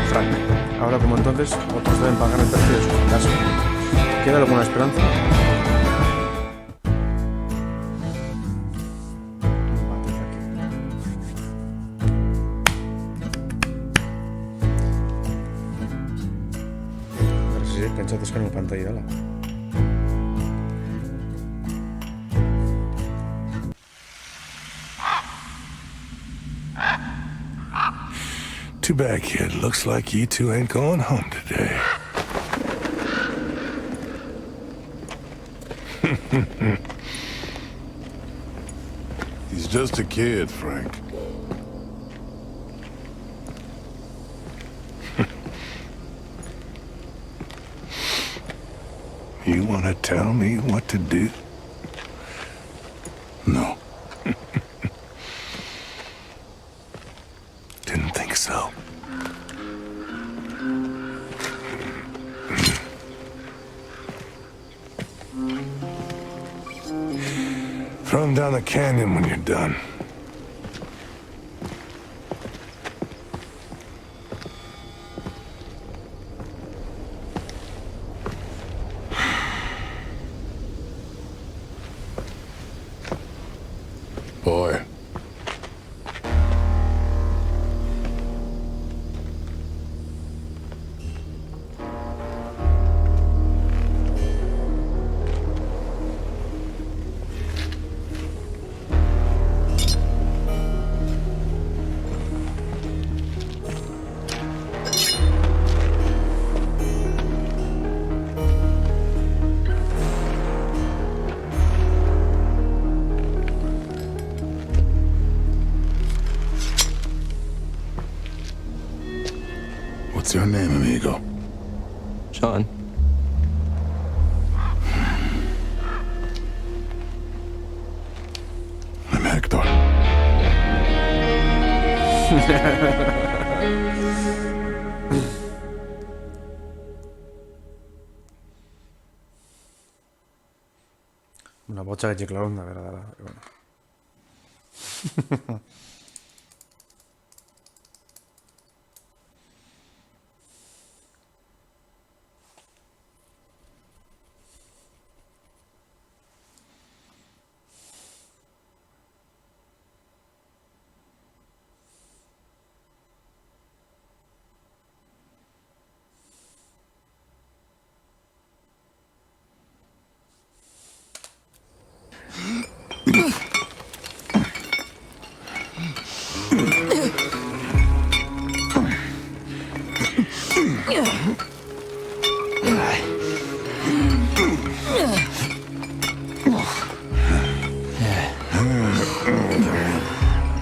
Frank. Ahora como entonces, otros deben pagar el precio de su casa. ¿Queda alguna esperanza? Pentsatzen genuen pantalla dela. Too bad, kid. Looks like you two ain't going home today. He's just a kid, Frank. You want to tell me what to do? No. Didn't think so. Throw him down the canyon when you're done. Boy. What's your name, amigo? Sean. I'm Hector. Una bocha de chiclón, la verdad. Bueno.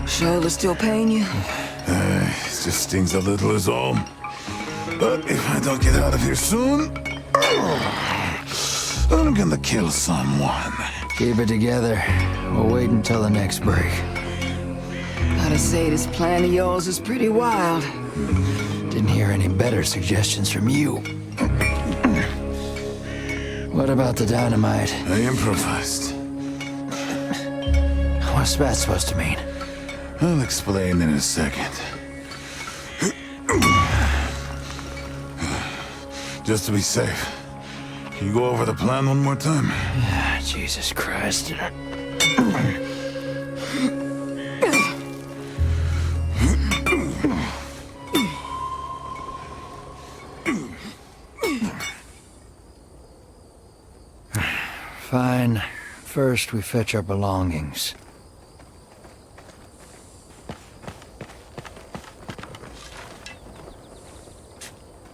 Shoulder still pain you? It just stings a little is all. But if I don't get out of here soon, I'm gonna kill someone. Keep it together. We'll wait until the next break. Gotta say, this plan of yours is pretty wild. Didn't hear any better suggestions from you. What about the dynamite? I improvised. What's that supposed to mean? I'll explain in a second. Just to be safe, can you go over the plan one more time? Jesus Christ. Fine. First, we fetch our belongings.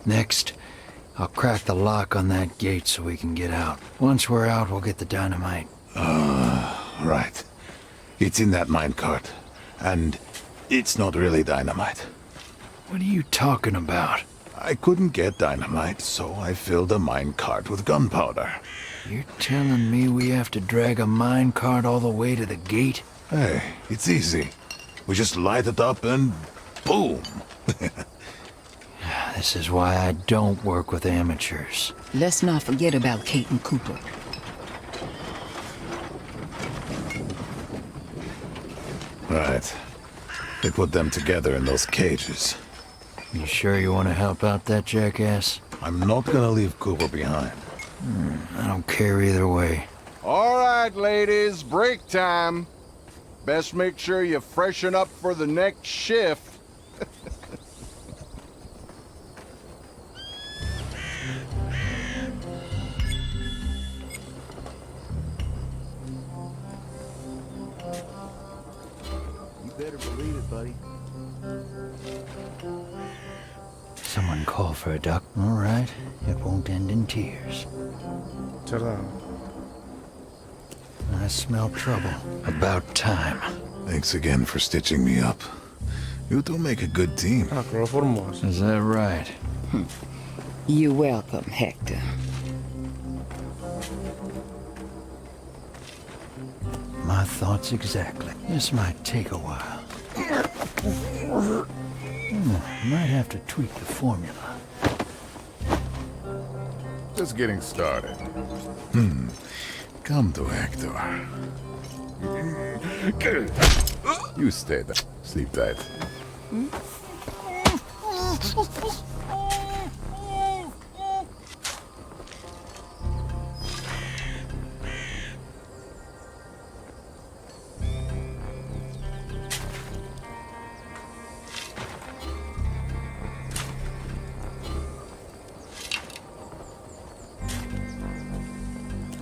Next, I'll crack the lock on that gate so we can get out. Once we're out, we'll get the dynamite. Right. It's in that minecart. And it's not really dynamite. What are you talking about? I couldn't get dynamite, so I filled a minecart with gunpowder. You're telling me we have to drag a minecart all the way to the gate? Hey, it's easy. We just light it up and boom. This is why I don't work with amateurs. Let's not forget about Kate and Cooper. Right. They put them together in those cages. You sure you want to help out that jackass? I'm not gonna leave Cooper behind. I don't care either way. All right, ladies, break time. Best make sure you freshen up for the next shift. You better believe it, buddy. Someone call for a duck. All right, it won't end in tears. Cerda. I smell trouble. About time. Thanks again for stitching me up. You two make a good team. Ah, cloroformos. Is that right? You're welcome, Hector. My thoughts exactly. This might take a while. Might have to tweak the formula. Just getting started. Come to Hector. You stay there. Sleep tight.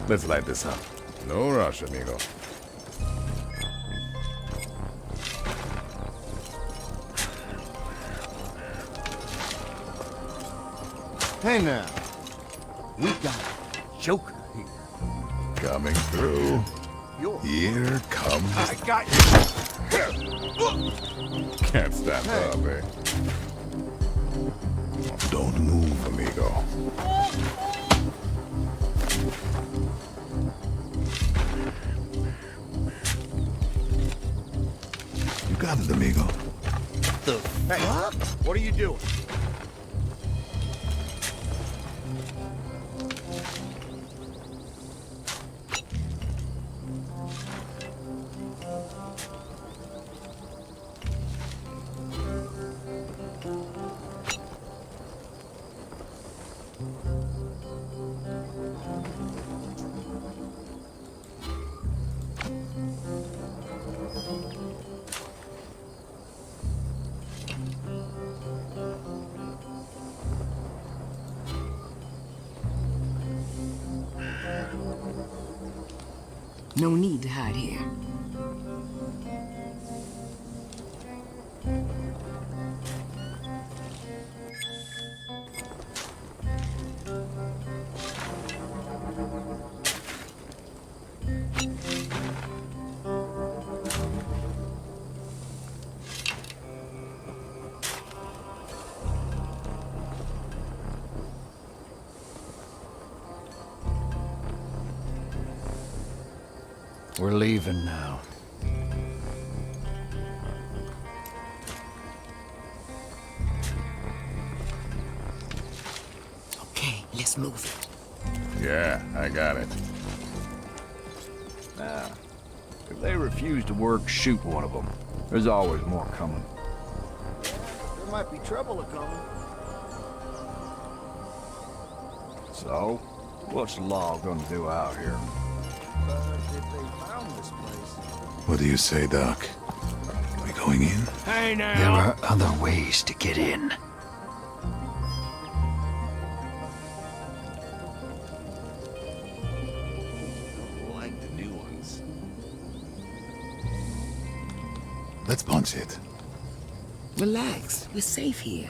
Let's light this up. No rush, amigo. Hey now. We got a Joker here. Coming through. Here comes. I got you. Can't stand up, eh? Don't move, amigo. You got it, amigo. Hey, what are you doing? No need to hide here. We're leaving now. Okay, let's move it. Yeah, I got it. Now, if they refuse to work, shoot one of them. There's always more coming. There might be trouble a-coming. So, what's the law gonna do out here? But if they found this place... What do you say, Doc? Are we going in? Hey now! There are other ways to get in. like the new ones. Let's punch it. Relax, we're safe here.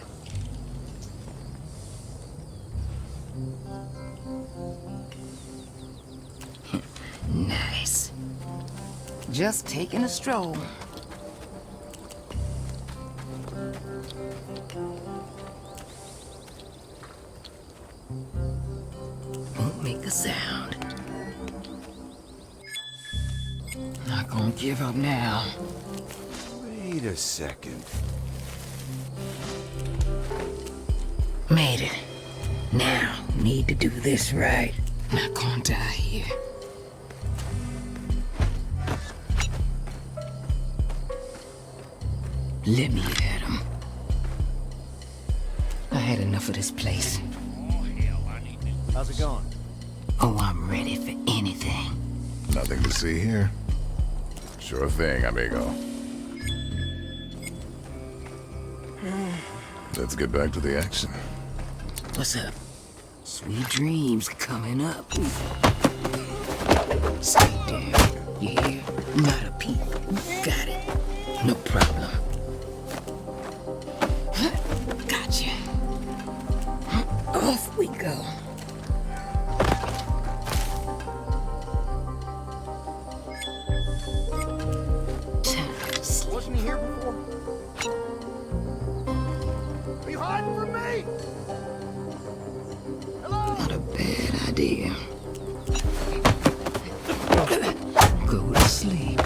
Nice. Just taking a stroll. Won't make a sound. Not gonna give up now. Wait a second. Made it. Now, need to do this right. Not gonna die here. Let me at him. had enough of this place. How's it going? Oh, I'm ready for anything. Nothing to see here. Sure thing, amigo. Let's get back to the action. What's up? Sweet dreams coming up. Stay there. You hear? Not a peep. Got it. No problem. Gotcha. Off we go. Wasn't he here before? Are you hiding from me? Not a bad idea. Go to sleep.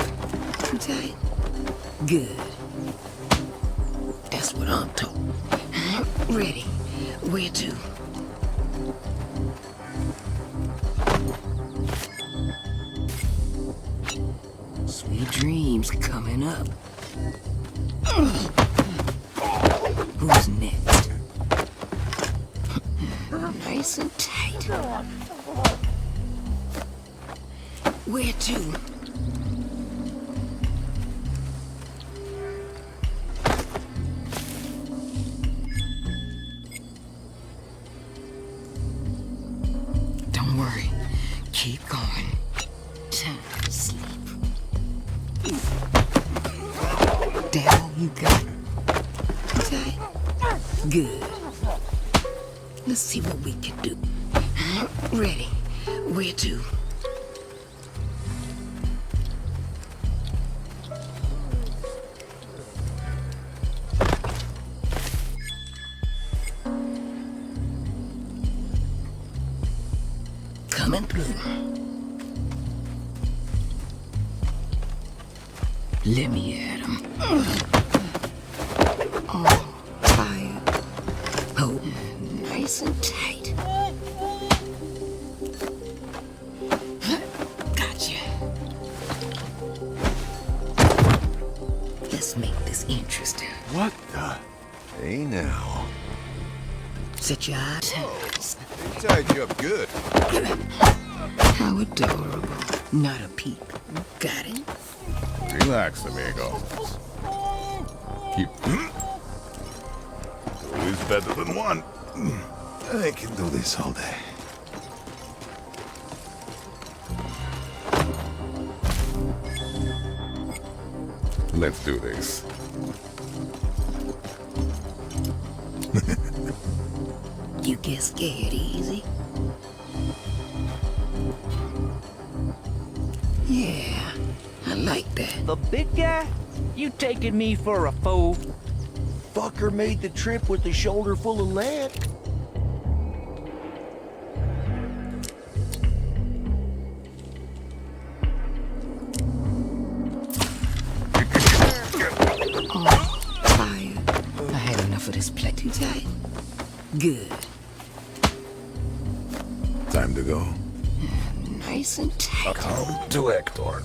Tight. Good. That's what I'm talking. Ready. Where to? Sweet dreams coming up. Who's next? Nice and tight. Where to? Don't worry. Keep going. Time to sleep. That all you got? Tight. Good. Let's see what we can do. Ready. Where to? Coming through. Let me at him. Oh, tired. Oh, nice and tight. Gotcha. Let's make this interesting. What the? Hey now. Set your eyes. They tied you up good. How adorable. Not a peep. Got it? Relax, amigo. Keep. Two is better than one. I can do this all day. Let's do this. You get scared easy. Yeah, I like that. The big guy? You taking me for a fool? Fucker made the trip with a shoulder full of lead. Oh, tired. I had enough of this play. Too tight. Good. Time to go. Nice and tight. Come to Hector.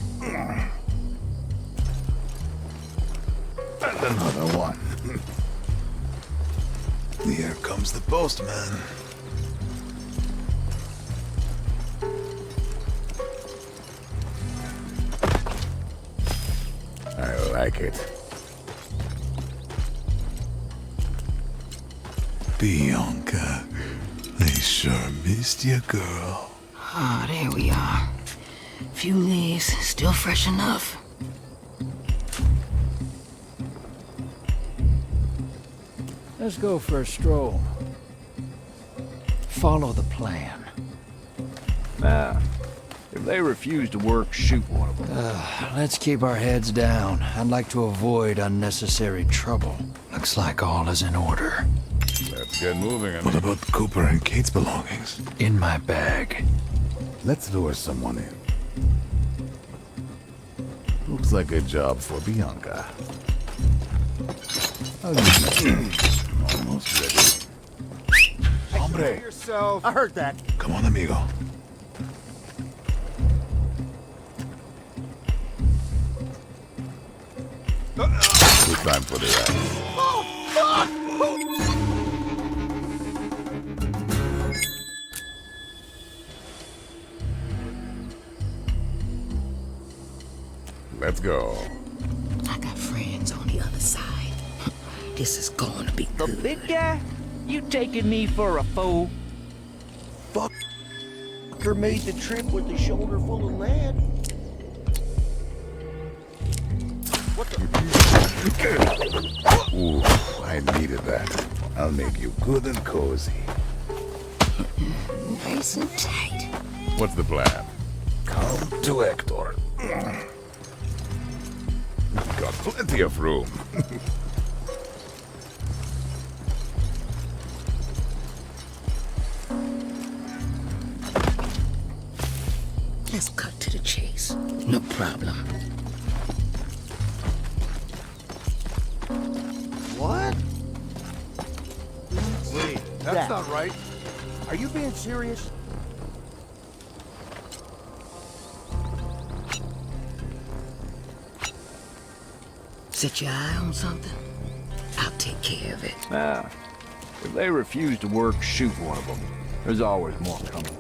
And another one. Here comes the postman. I like it. Bianca, I sure missed you, girl. Ah, there we are. Few leaves, still fresh enough. Let's go for a stroll. Follow the plan. Nah. If they refuse to work, shoot one of them. Let's keep our heads down. I'd like to avoid unnecessary trouble. Looks like all is in order. Let's get moving. What about Cooper and Kate's belongings? In my bag. Let's lure someone in. Looks like a job for Bianca. Almost ready. Hombre, Yourself. I heard that. come on, amigo. Good time for the ride. Let's go. I got friends on the other side. This is gonna be The good. big guy? You taking me for a fool? Fucker made the trip with the shoulder full of lead. What the? Ooh, I needed that. I'll make you good and cozy. Nice and tight. What's the plan? Come to Hector. We've got plenty of room. Let's cut to the chase. No problem. What? Wait, that's That. not right. Are you being serious? Set your eye on something? I'll take care of it. Nah. If they refuse to work, shoot one of them. There's always more coming.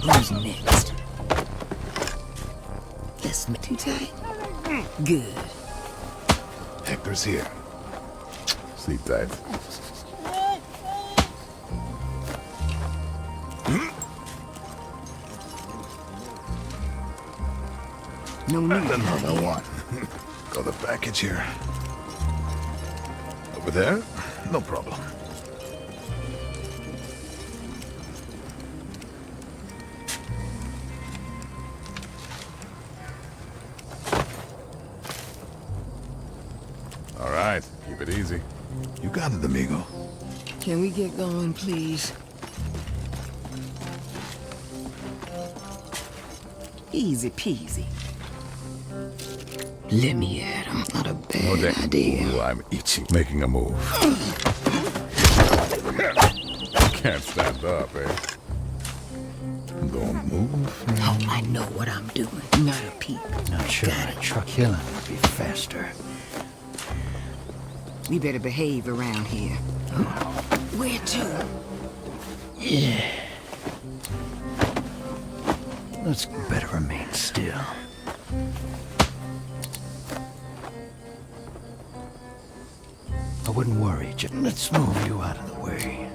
Who's next? Let's make too tight. Good. Hector's here. Sleep tight. No need. And another one. Got a package here. Over there? No problem. All right, keep it easy. You got it, amigo. Can we get going, please? Easy peasy. Let me at him. Not a bad idea. Ooh, I'm itching. Making a move. Can't stand up, eh? Don't move. Oh, I know what I'm doing. Not a peep. Not sure Got a it. truck killing would be faster. We better behave around here. Where to? Let's better remain still. I wouldn't worry, just let's move you out of the way.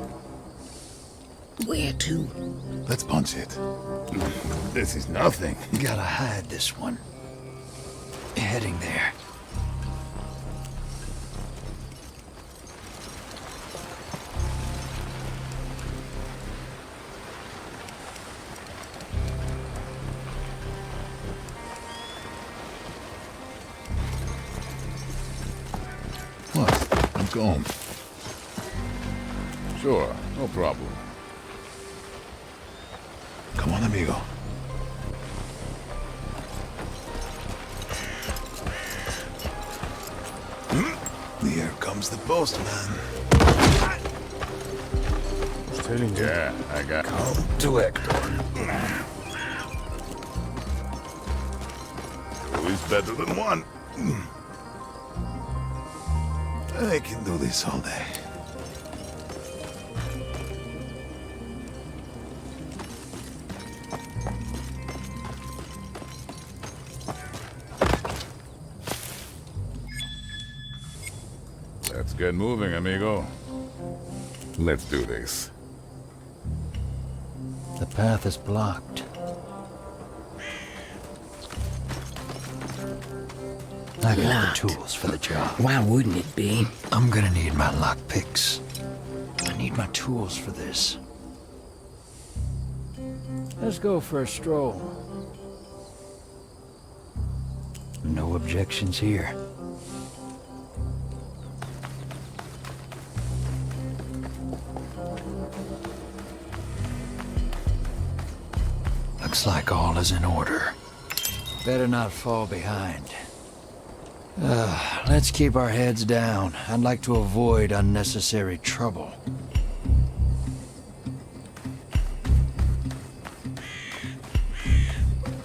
Where to? Let's punch it. This is nothing. You gotta hide this one. Heading there. What? I'm gone. Sure, no problem. Come on, amigo. Here comes the postman. Who's tailing you? Yeah, I got. Come to Hector. Two is better than one. I can do this all day. Let's get moving, amigo. Let's do this. The path is blocked. I got the Locked. tools for the job. Why wouldn't it be? I'm gonna need my lockpicks. I need my tools for this. Let's go for a stroll. No objections here. Looks like all is in order. Better not fall behind. Let's keep our heads down. I'd like to avoid unnecessary trouble.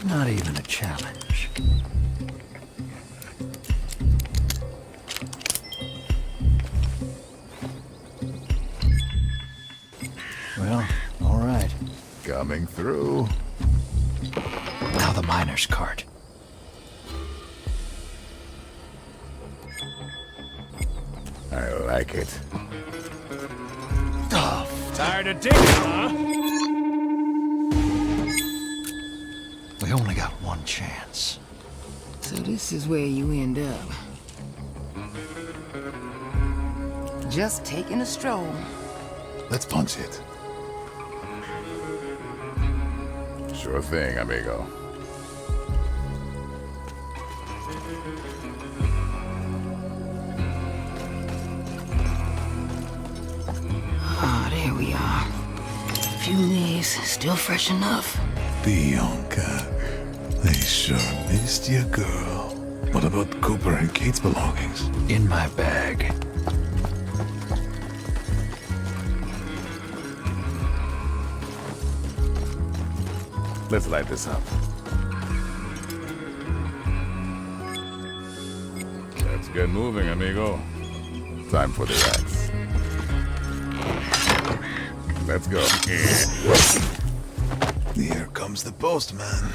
Not even a challenge. Well, Coming through. Now the miner's cart. I like it. Tired of digging, huh? We only got one chance. So this is where you end up. Just taking a stroll. Let's punch it. Sure thing, amigo. Ah, there we are. A few days, still fresh enough. Bianca, they sure missed you, girl. What about Cooper and Kate's belongings? In my bag. Let's light this up. Let's get moving, amigo. Time for the rats. Let's go. Here comes the postman.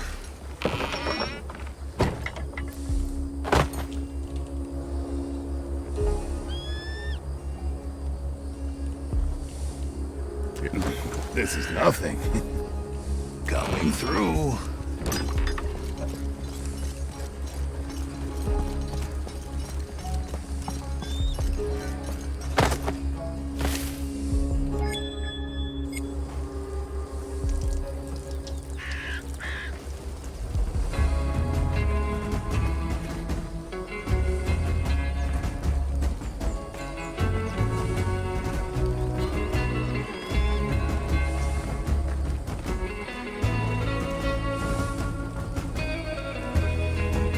This is nothing. Coming through.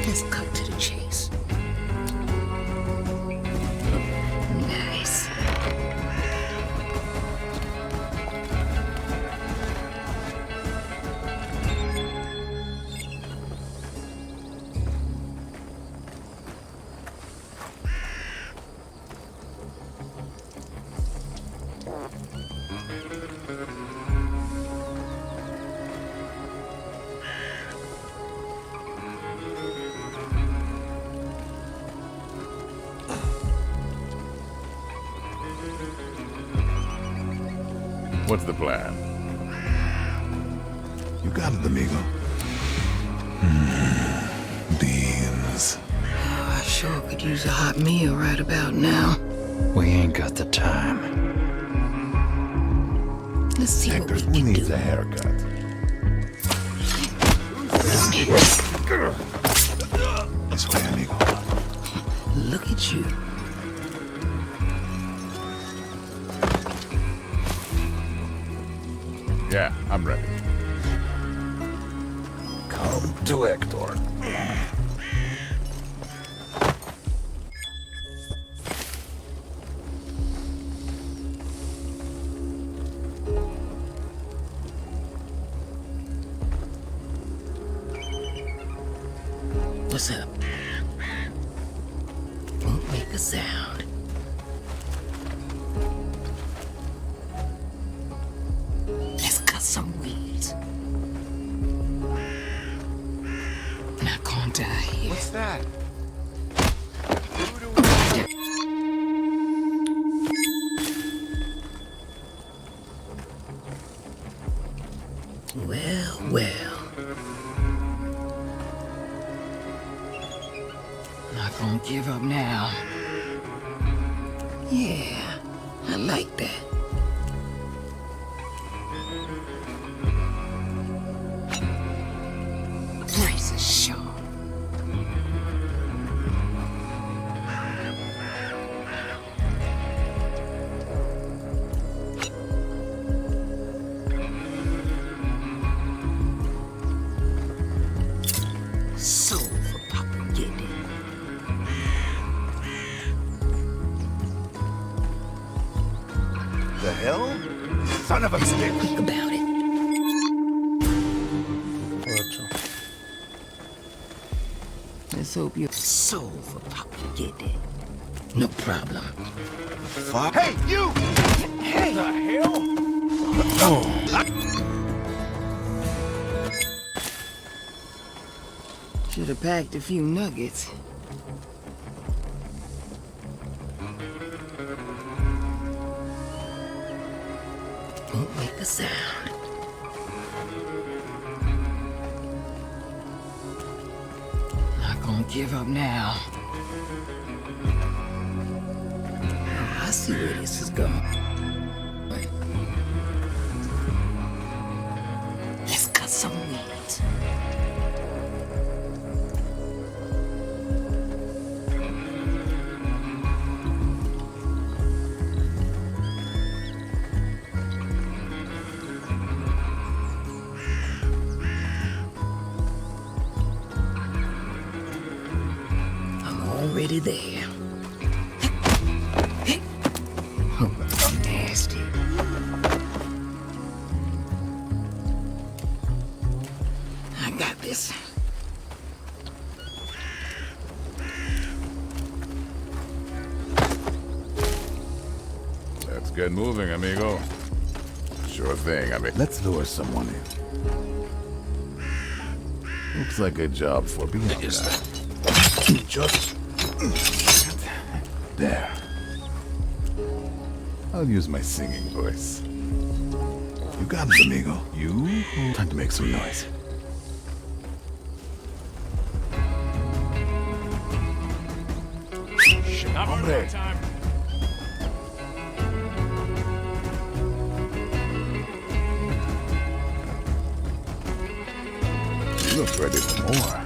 Let's cut to the chase. Nice. What's the plan? You got it, amigo. Beans. Oh, I sure could use a hot meal right about now. We ain't got the time. Let's see Hector, what who we can needs do. a haircut? This way, amigo. Look at you. Yeah, I'm ready. Come to Hector. What's up? Won't make a sound. Let's cut some weeds. Now calm down here. What's that? Well, well. Not gonna give up now. Yeah, I like that. Nice and sharp. Soul for Papa Getty. The hell? Son of a bitch! Think about it. Ocho. Let's hope you're soul for Papa Getty. No problem. Fuck. Hey, you! Hey! The hell? Should have packed a few nuggets. Won't make a sound. Not gonna give up now. I see where this is going. Let's cut some weeds. I'm already there. Oh, nasty. I got this. Let's get moving, amigo. Sure thing, Let's lure someone in. Looks like a job for Bianca. Just... There. I'll use my singing voice. You got it, amigo. Time to make some noise. Hombre. You look ready for more.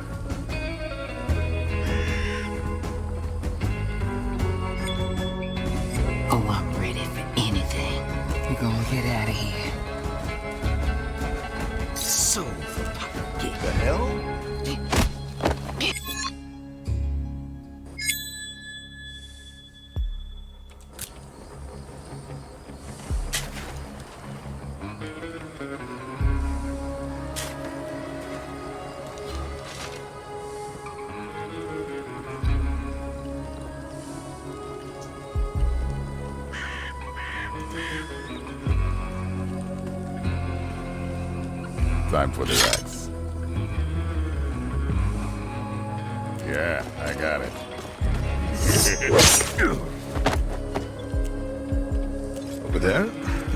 Oh, I'm ready for anything. We're gonna get out of here. So get The hell? Time for the axe. Yeah, I got it. Over there?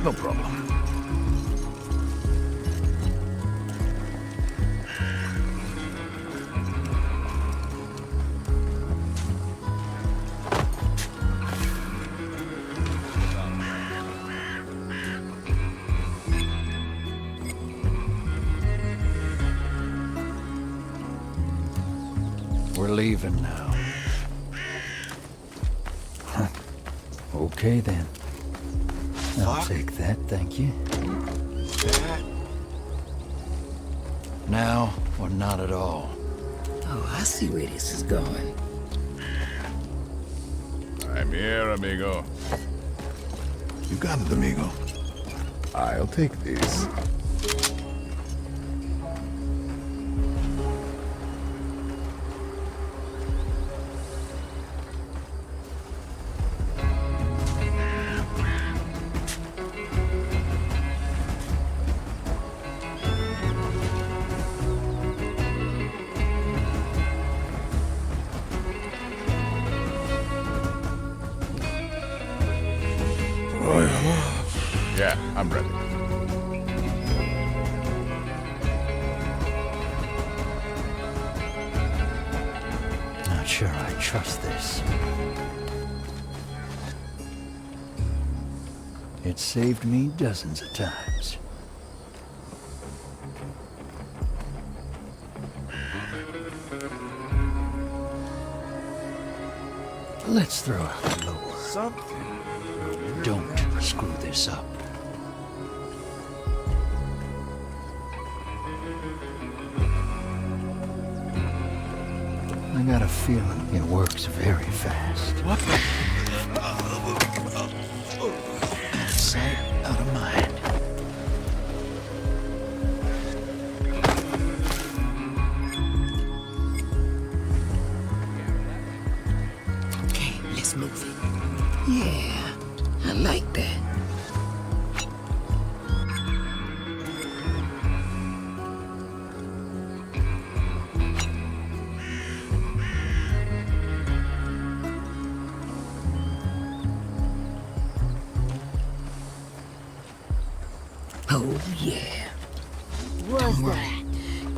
No problem. We're leaving now. Huh. Okay then. I'll take that, thank you. Now, or not at all. Oh, I see where this is going. I'm here, amigo. You got it, amigo. I'll take these. Yeah, I'm ready. Not sure I trust this. It saved me dozens of times. Let's throw out the lure. Something. Don't screw this up. I got a feeling it works very fast. What the? Out of sight, out of mind. Okay, let's move it. Yeah, I like that. Oh, yeah. Don't worry.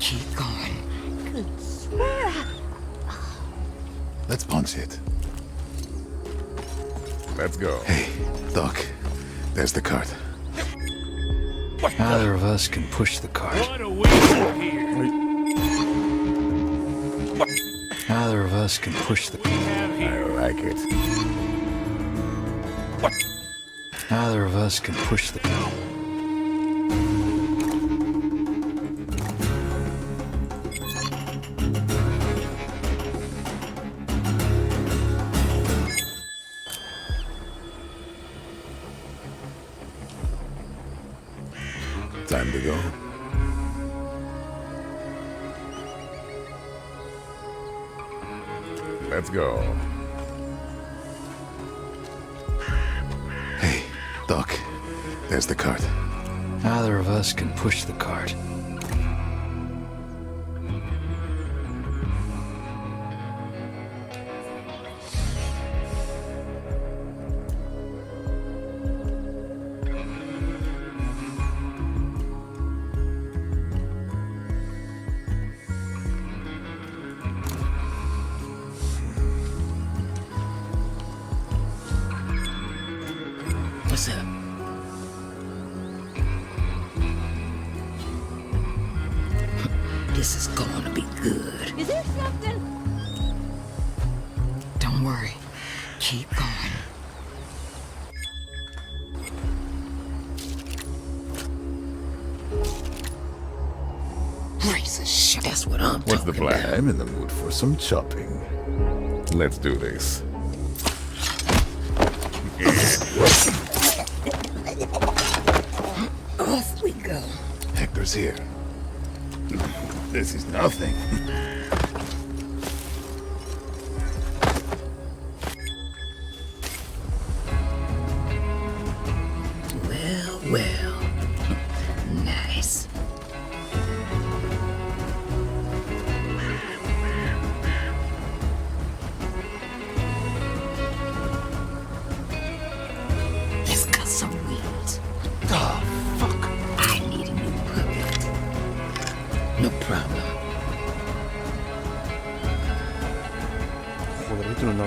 Keep going. Could swear Let's punch it. Let's go. Hey, Doc. There's the cart. Either of us can push the cart. What a week here. Either of us can push the cart. I like it. Either of us can push the cart. Time to go. Let's go. Hey, Doc. There's the cart. Either of us can push the cart. What's up? This is going to be good. is there something? Don't worry. Keep going. Razor shit. That's what I'm What's the talking plan? about. I'm in the mood for some chopping. Let's do this. Off we go. Hector's here. This is nothing. Well, well. Nice. Let's cut some wheels. Oh, fuck. I need a new puppet. No problem. Joder, ahí tú no.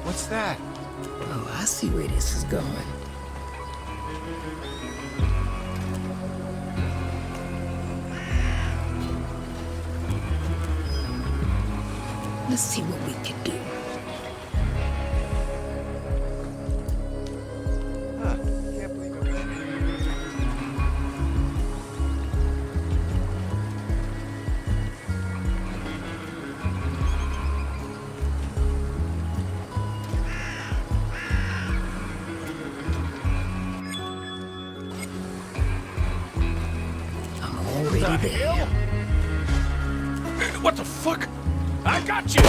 What's that? Oh, I see where this is going. Let's see what we can do. Can't believe it. I'm already there. What the fuck? I got you!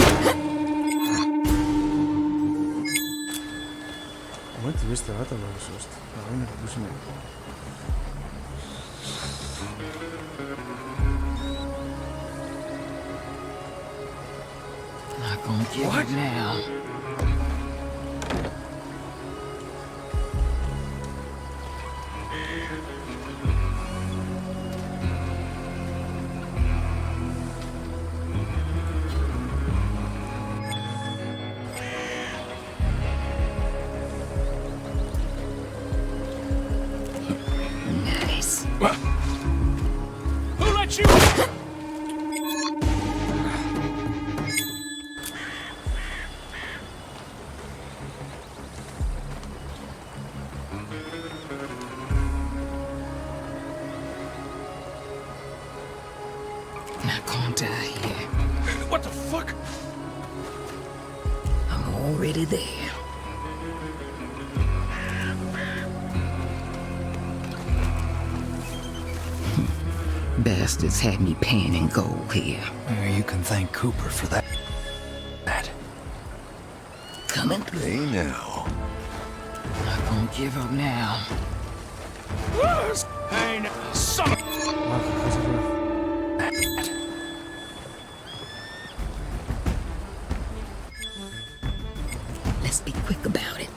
Moment, y este gato no es este. Ah, bueno, pues sí. Not gonna give it now. Nice. Who let you? Not gonna die here. What the fuck? I'm already there. Bastards had me paying in gold here. You can thank Cooper for that. Come coming through. Hey now. Not gonna give up now. Hey, son of... Ah, ¿qué es eso? Let's be quick about it.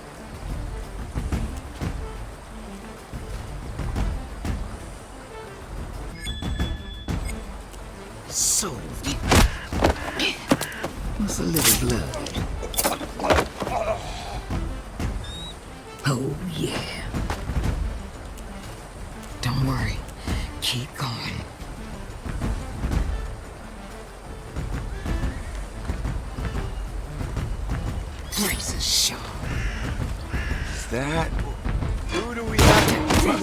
So, what's a little blood? Oh, yeah. Don't worry. Keep going. Razor sharp. Is that? Who do we have?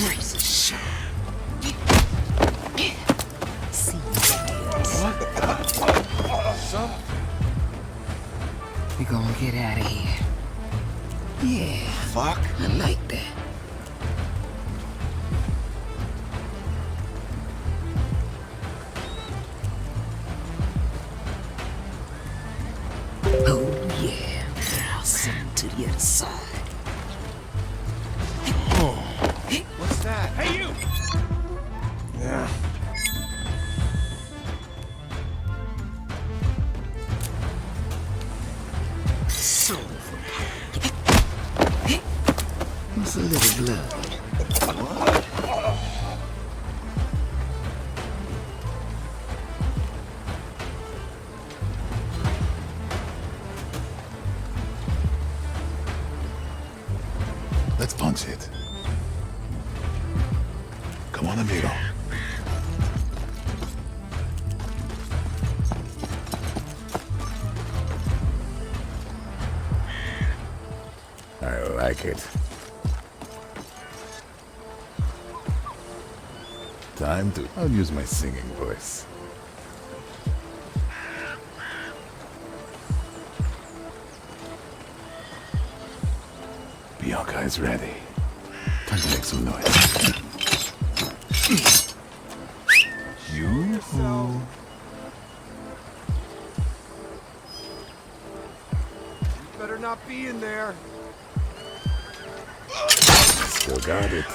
Razor sharp. See Something. we gonna get out of here. Yeah, Fuck. I like that. Oh yeah, I'll send him to the other side. What's that? Hey, you! Yeah. So, what's a little blood? Let's punch it. Come on, amigo. I like it. Time to... I'll use my singing voice. Bianca is ready. Time to make some noise. You? Better not be in there. Still got it.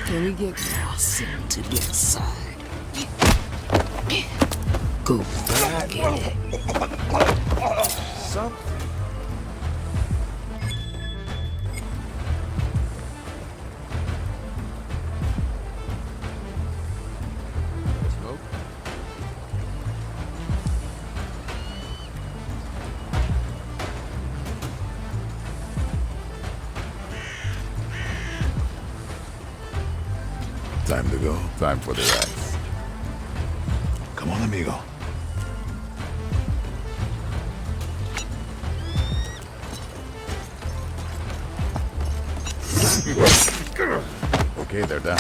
Can we get I'll send him to the other side? Go back in it. Something. Smoke? Time to go. Time for the rides. Come on, amigo. Okay, they're done.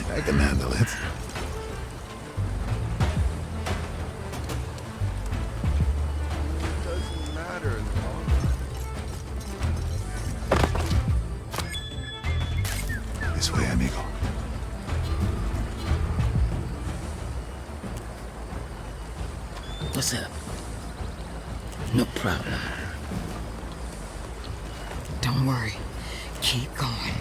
I can handle it. Doesn't matter. This way, amigo. What's up? No problem. Don't worry. Keep going.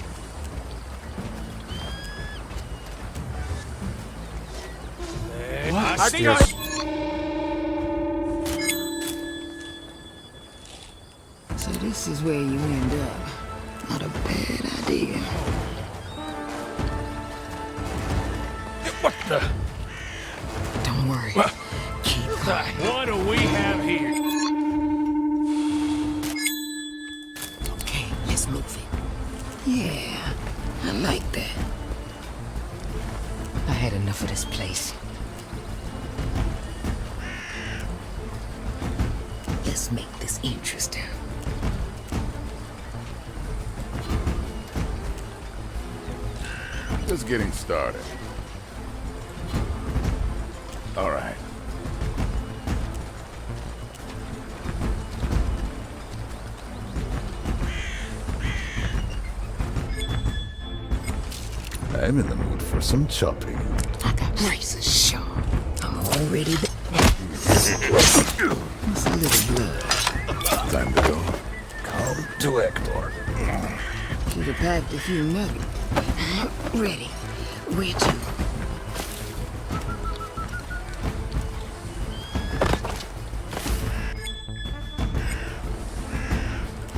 I see Yes. So this is where you end up. Not a bad idea. What the... Don't worry. Keep going. What do we have here? Okay, let's move it. Yeah, I like that. I had enough of this place. Let's make this interesting. Just getting started. All right. I'm in the mood for some chopping. I got razor sharp. I'm already there. What's a little blood? Time to go. Come to Hector. Should have packed a few nuggets. Ready. Where to?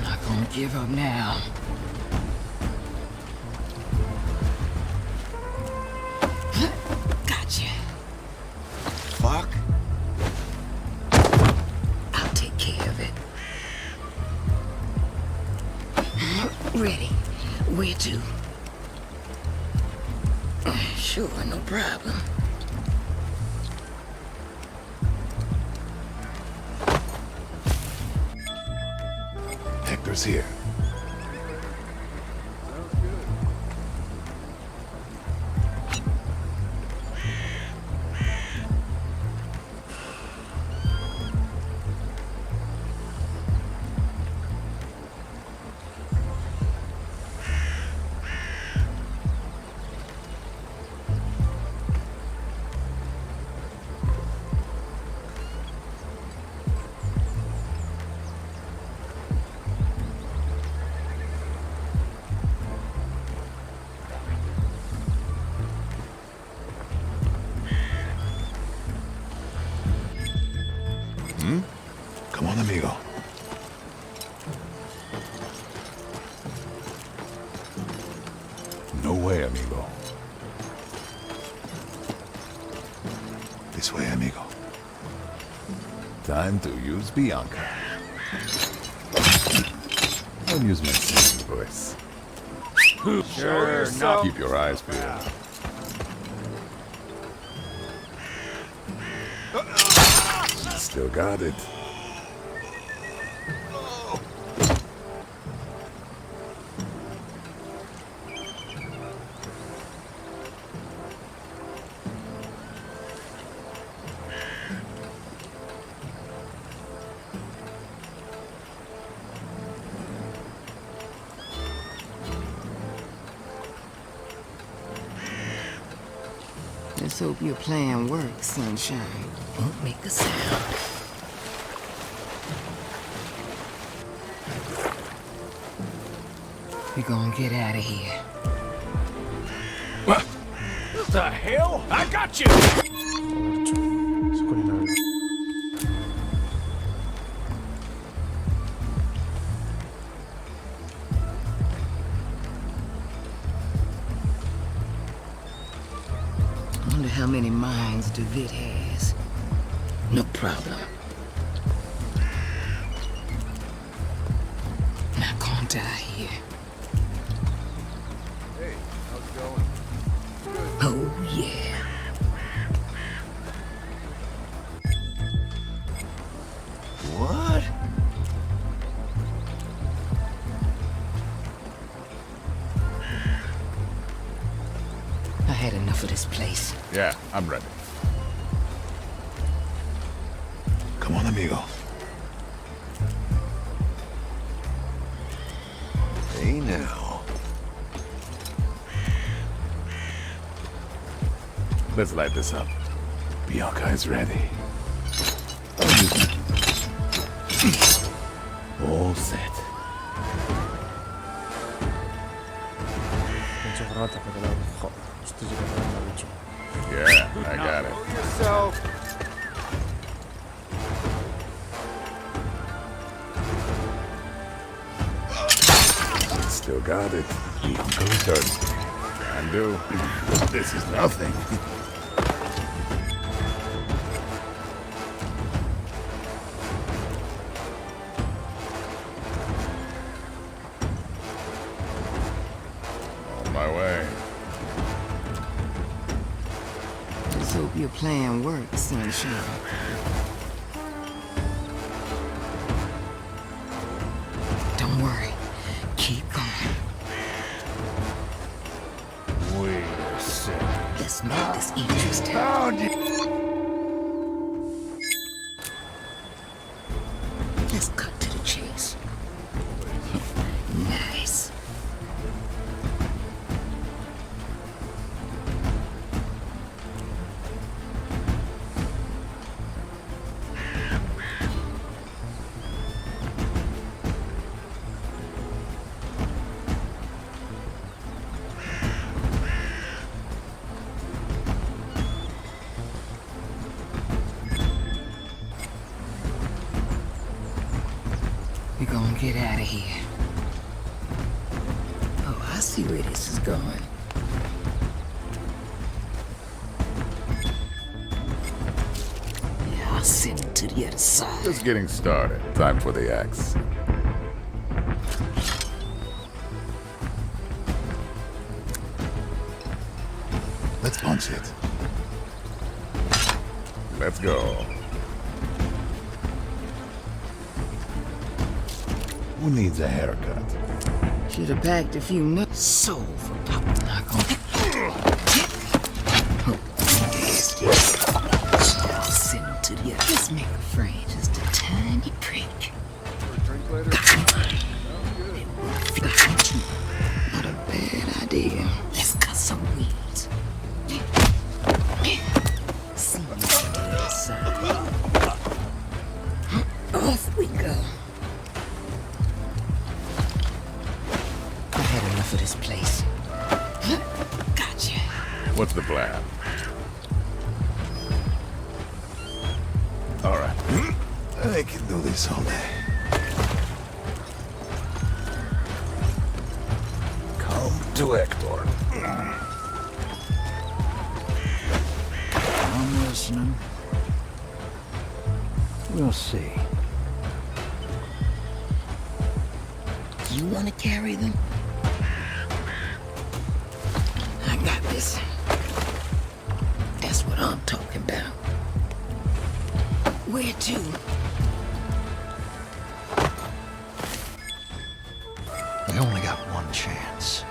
Not gonna give up now. Gotcha. Fuck. I'll take care of it. Ready. Where to? Sure, no problem. Hector's here. Come on, amigo. No way, amigo. This way, amigo. Time to use Bianca. I'll use my singing voice. Sure, no. Keep your eyes peeled. Still got it. Let's hope your plan works, sunshine. Don't make a sound. We're gonna get out of here. What the hell? I got you! Es con inhable. I wonder how many minds DeVitt has. No problem. Not gonna die here. Hey, how's it going? Oh, yeah. What? I had enough of this place. Yeah, I'm ready. Come on, amigo. Hey now. Let's light this up. Bianca is ready. All set. Pinche rata que te la... Joder, estoy llegando al bicho. Yeah, I got it. Yourself. Still got it. Bianca returns. Can do. This is nothing. On my way. Let's hope your plan works, sunshine. Don't worry. Keep going. Wait a second. Let's make this interesting. Let's cut to the chase. Nice. gonna get out of here. Oh, I see where this is going. Yeah, I'll send him to the other side. Just getting started. Time for the axe. Let's punch it. Let's go. Who needs a haircut? Should have packed a few nuts. Soul for Papa. Not gonna. I'll send him to the other. Let's make a friend. Just a tiny prick. Not a bad idea. Let's cut some weeds. See you on the other side. Off we go. I had enough of this place. Gotcha. What's the plan? All right. I can do this all day. Come to Hector. I'm listening. We'll see. You want to carry them? I got this. That's what I'm talking about. Where to? We only got one chance.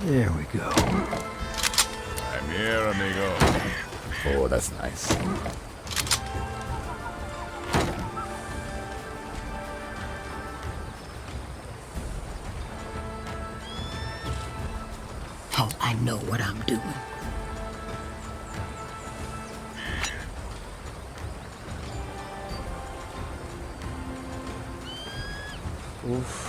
There we go. I'm here, amigo. Oh, that's nice. Oh, I know what I'm doing. Uf.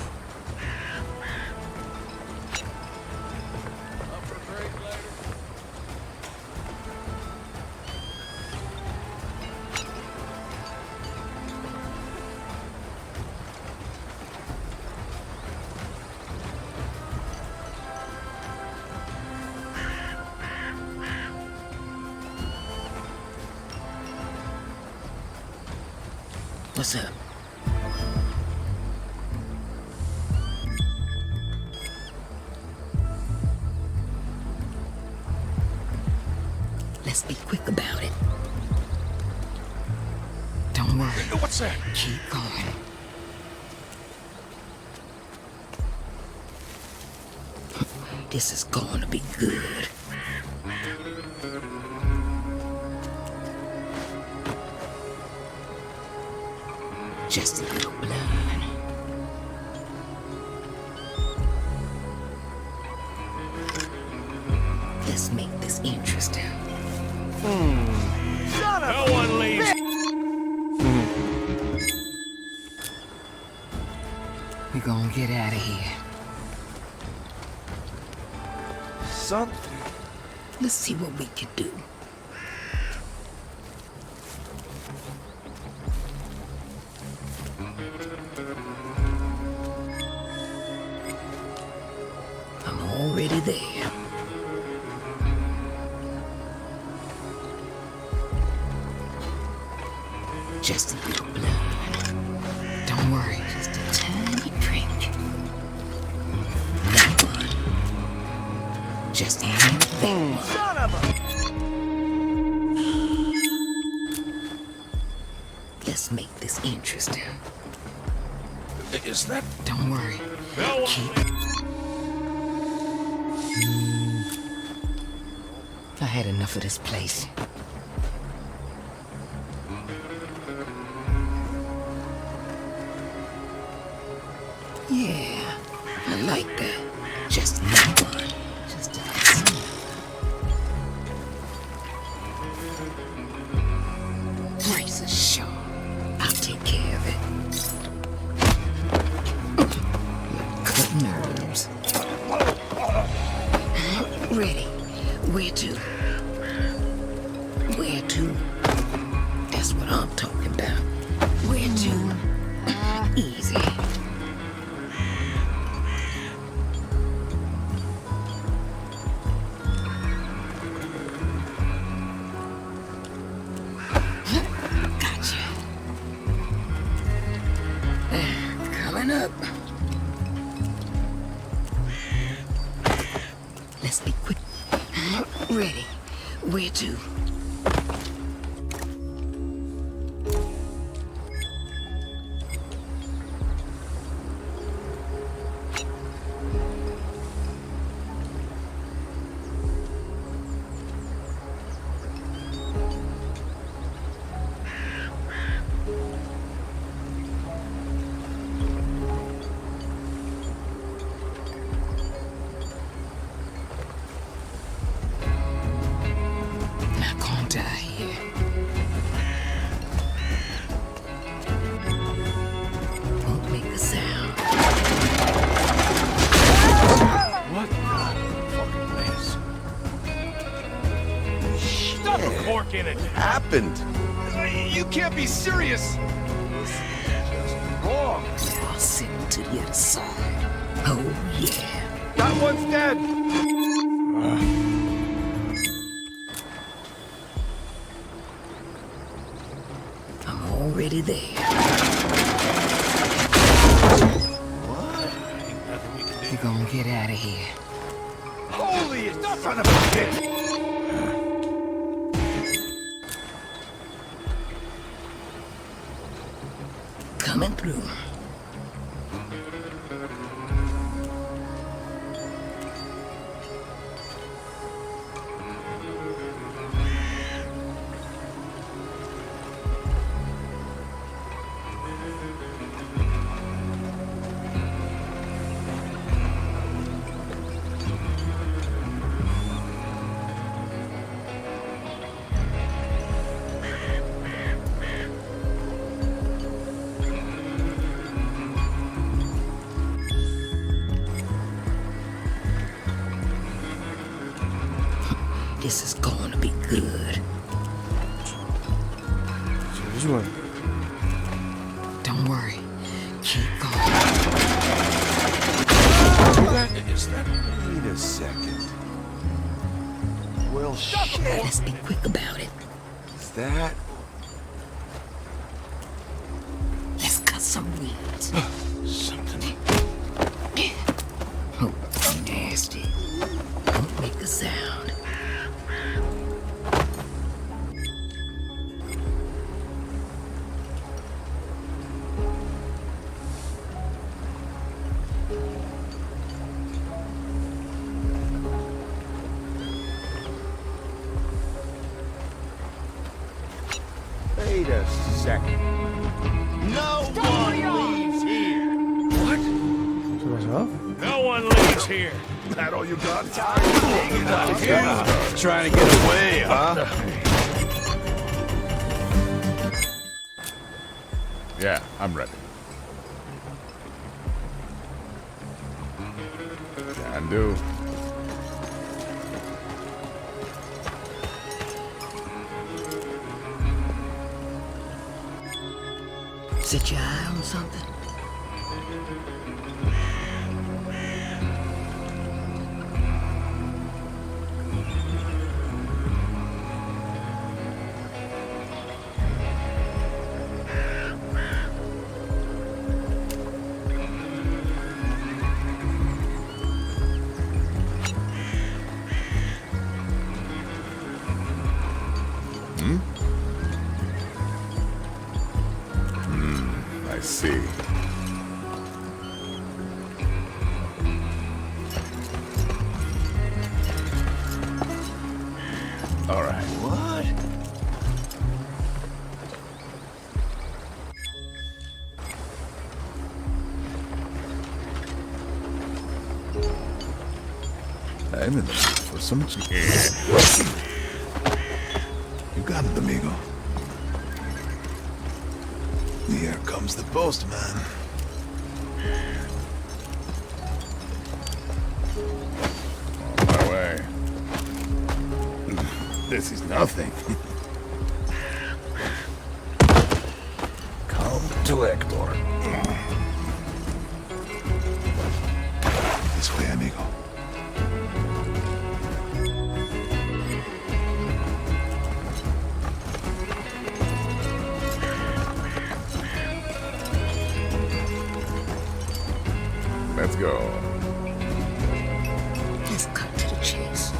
What's up? Let's be quick about it. Don't worry. What's that? Keep going. This is going to be good. Just a little blood. Let's make this interesting. No one leaves. We're gonna get out of here. Something. Let's see what we can do. I'm already there. Just a little blood. Don't worry, just a tiny prick. That one. Just a little bit. Son of a... Let's make this interesting. Is that? Don't worry. No Keep. I had enough of this place. Yeah, I like that. Just that one. Just a razor sharp. I'll take care of it. Cut nerves. Ready. Where to? Where to? That's what I'm talking about. Where too. Easy. Gotcha. Coming up. Let's be quick. Ready. Where to? Not gonna die here. Won't make a sound. What the fucking mess? Stop a cork in it. Happened. You can't be serious. Wrong. I'll send him to the other side. Oh, yeah. That one's dead. I'm already there. You're gonna get out of here. Holy, son of a bitch. Coming through. This is going to be good. Seriously. Don't worry. Keep going. Wait a second. Well, shit. Let's be quick about it. Is that? Let's cut some weeds. Something. Oh, nasty. Don't make a sound. Wait a second. No one leaves here. ¿Qué pasó? No one leaves here. That all you got? Trying to get away, huh? Yeah, I'm ready. Can do. Set your eye on something? I see. All right. What? I'm in the mood for some chicken. You got it, amigo. Here comes the postman. On my way. This is nothing. Come to Hector. This way, amigo. Let's go. Let's cut to the chase.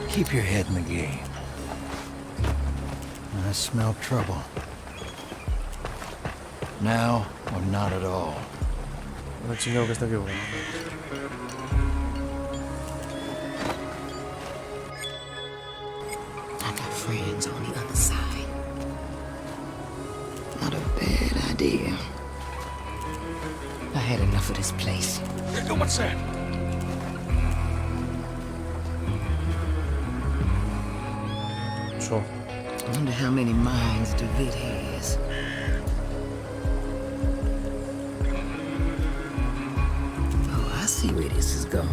Keep your head in the game. I smell trouble. Now or not at all. No chingado que está aquí, bueno. I got friends on the other side. Not a bad idea. I had enough of this place. What's that? So, I wonder how many minds DeVitt has. Oh, I see where this is going.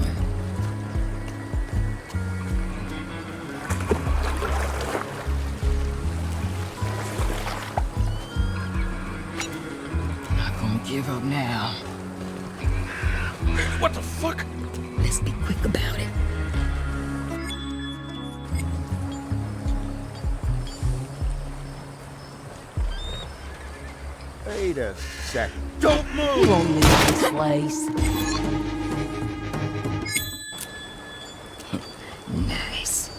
Not gonna give up now. What the fuck? Let's be quick about it. Wait a sec. Don't move! You won't leave this place. Nice.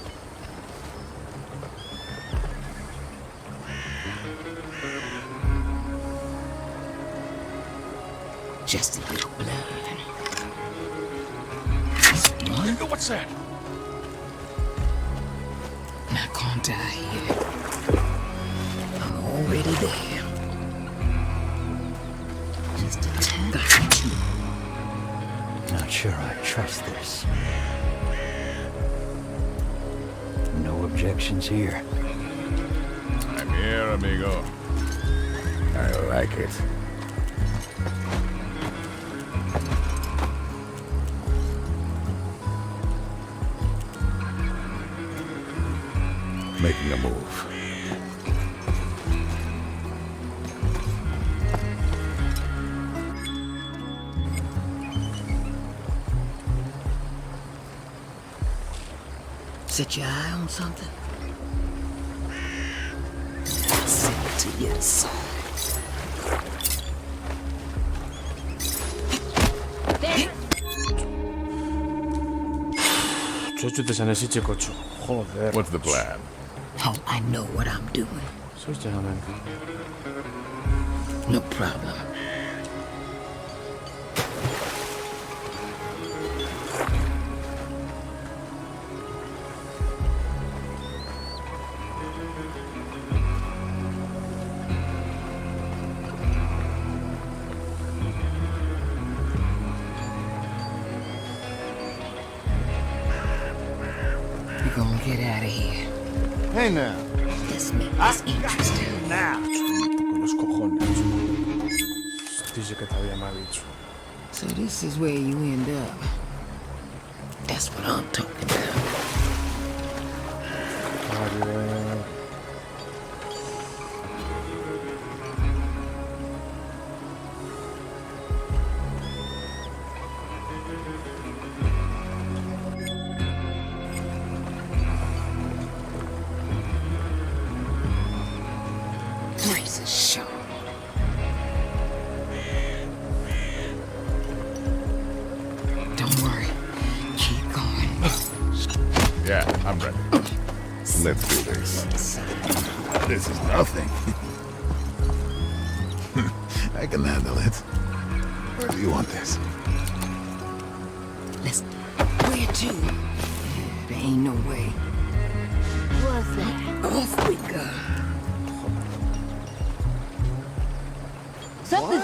Just a little blood. One. What's that? Not gonna die here. I'm already there. Just a tad. Got you. Not sure I trust this. No objections here. I'm here, amigo. I like it. Making a move. Set your eye on something? I'll send it to the other side. Τσότσουτες ανεσίτσε κότσο. Joder. What's the plan? Oh, I know what I'm doing. Sos gentlemen. No problem. We're gonna get out of here. Hey now. Let's make this interesting. Now. Con los cojones. Dice que te había mal dicho. So this is where you end up. That's what I'm talking about. Vale. Razor sharp. Don't worry. Keep going. Yeah, I'm ready. Let's do this. This is nothing. I can handle it. Where do you want this? Let's. Where to? There ain't no way. What's that? Off we go. Something.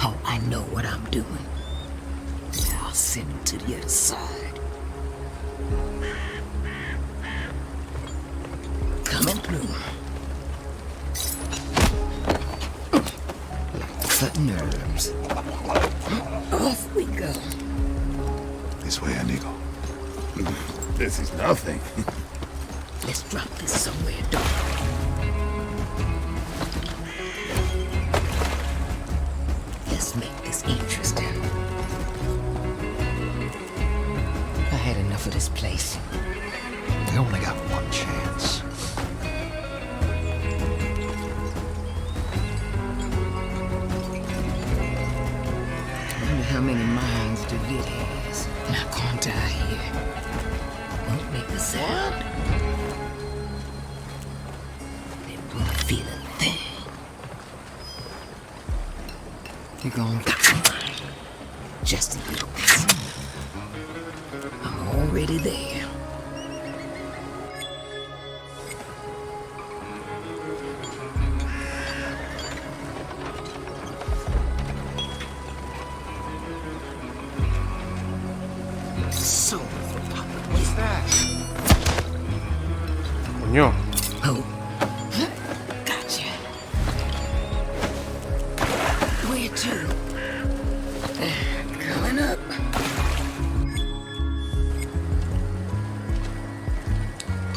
Oh, I know what I'm doing. I'll send him to the other side. Coming through. Like cutting herbs. Off we go. This way, amigo. This is nothing. Let's drop this somewhere dark. Let's make this interesting. I had enough of this place. We only got one chance. I wonder how many minds DeVitt has. Now can't die here. Won't make a sound. Then won't feel a thing. You're gonna just a little bit. I'm already there. So, what's that? Coño. Oh, gotcha. Where to? Coming up.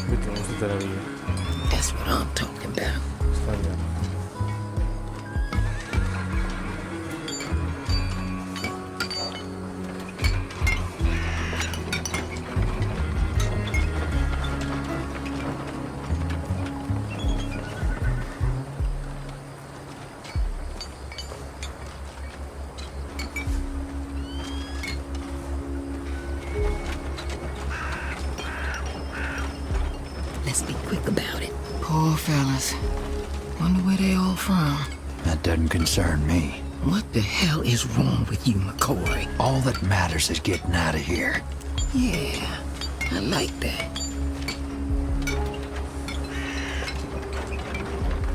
Vete, vamos a la vida. That's what I'm talking about. Está bien. Let's be quick about it. Poor fellas. Wonder where they all from. That doesn't concern me. What the hell is wrong with you, McCoy? All that matters is getting out of here. Yeah, I like that.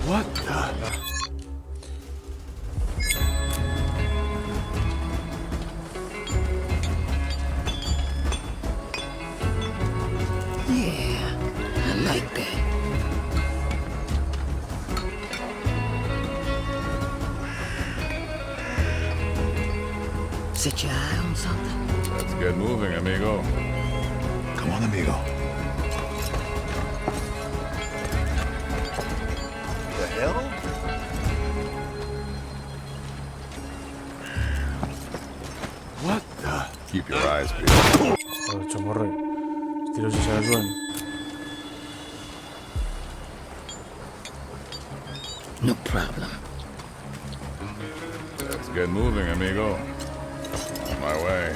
What the? Yeah, I like that. Set your eye on something? Let's get moving, amigo. Come on, amigo. The hell? What the? Keep your eyes peeled. Joder, chomorre. Tiros y se la suben. No problem. Let's get moving, amigo. On my way.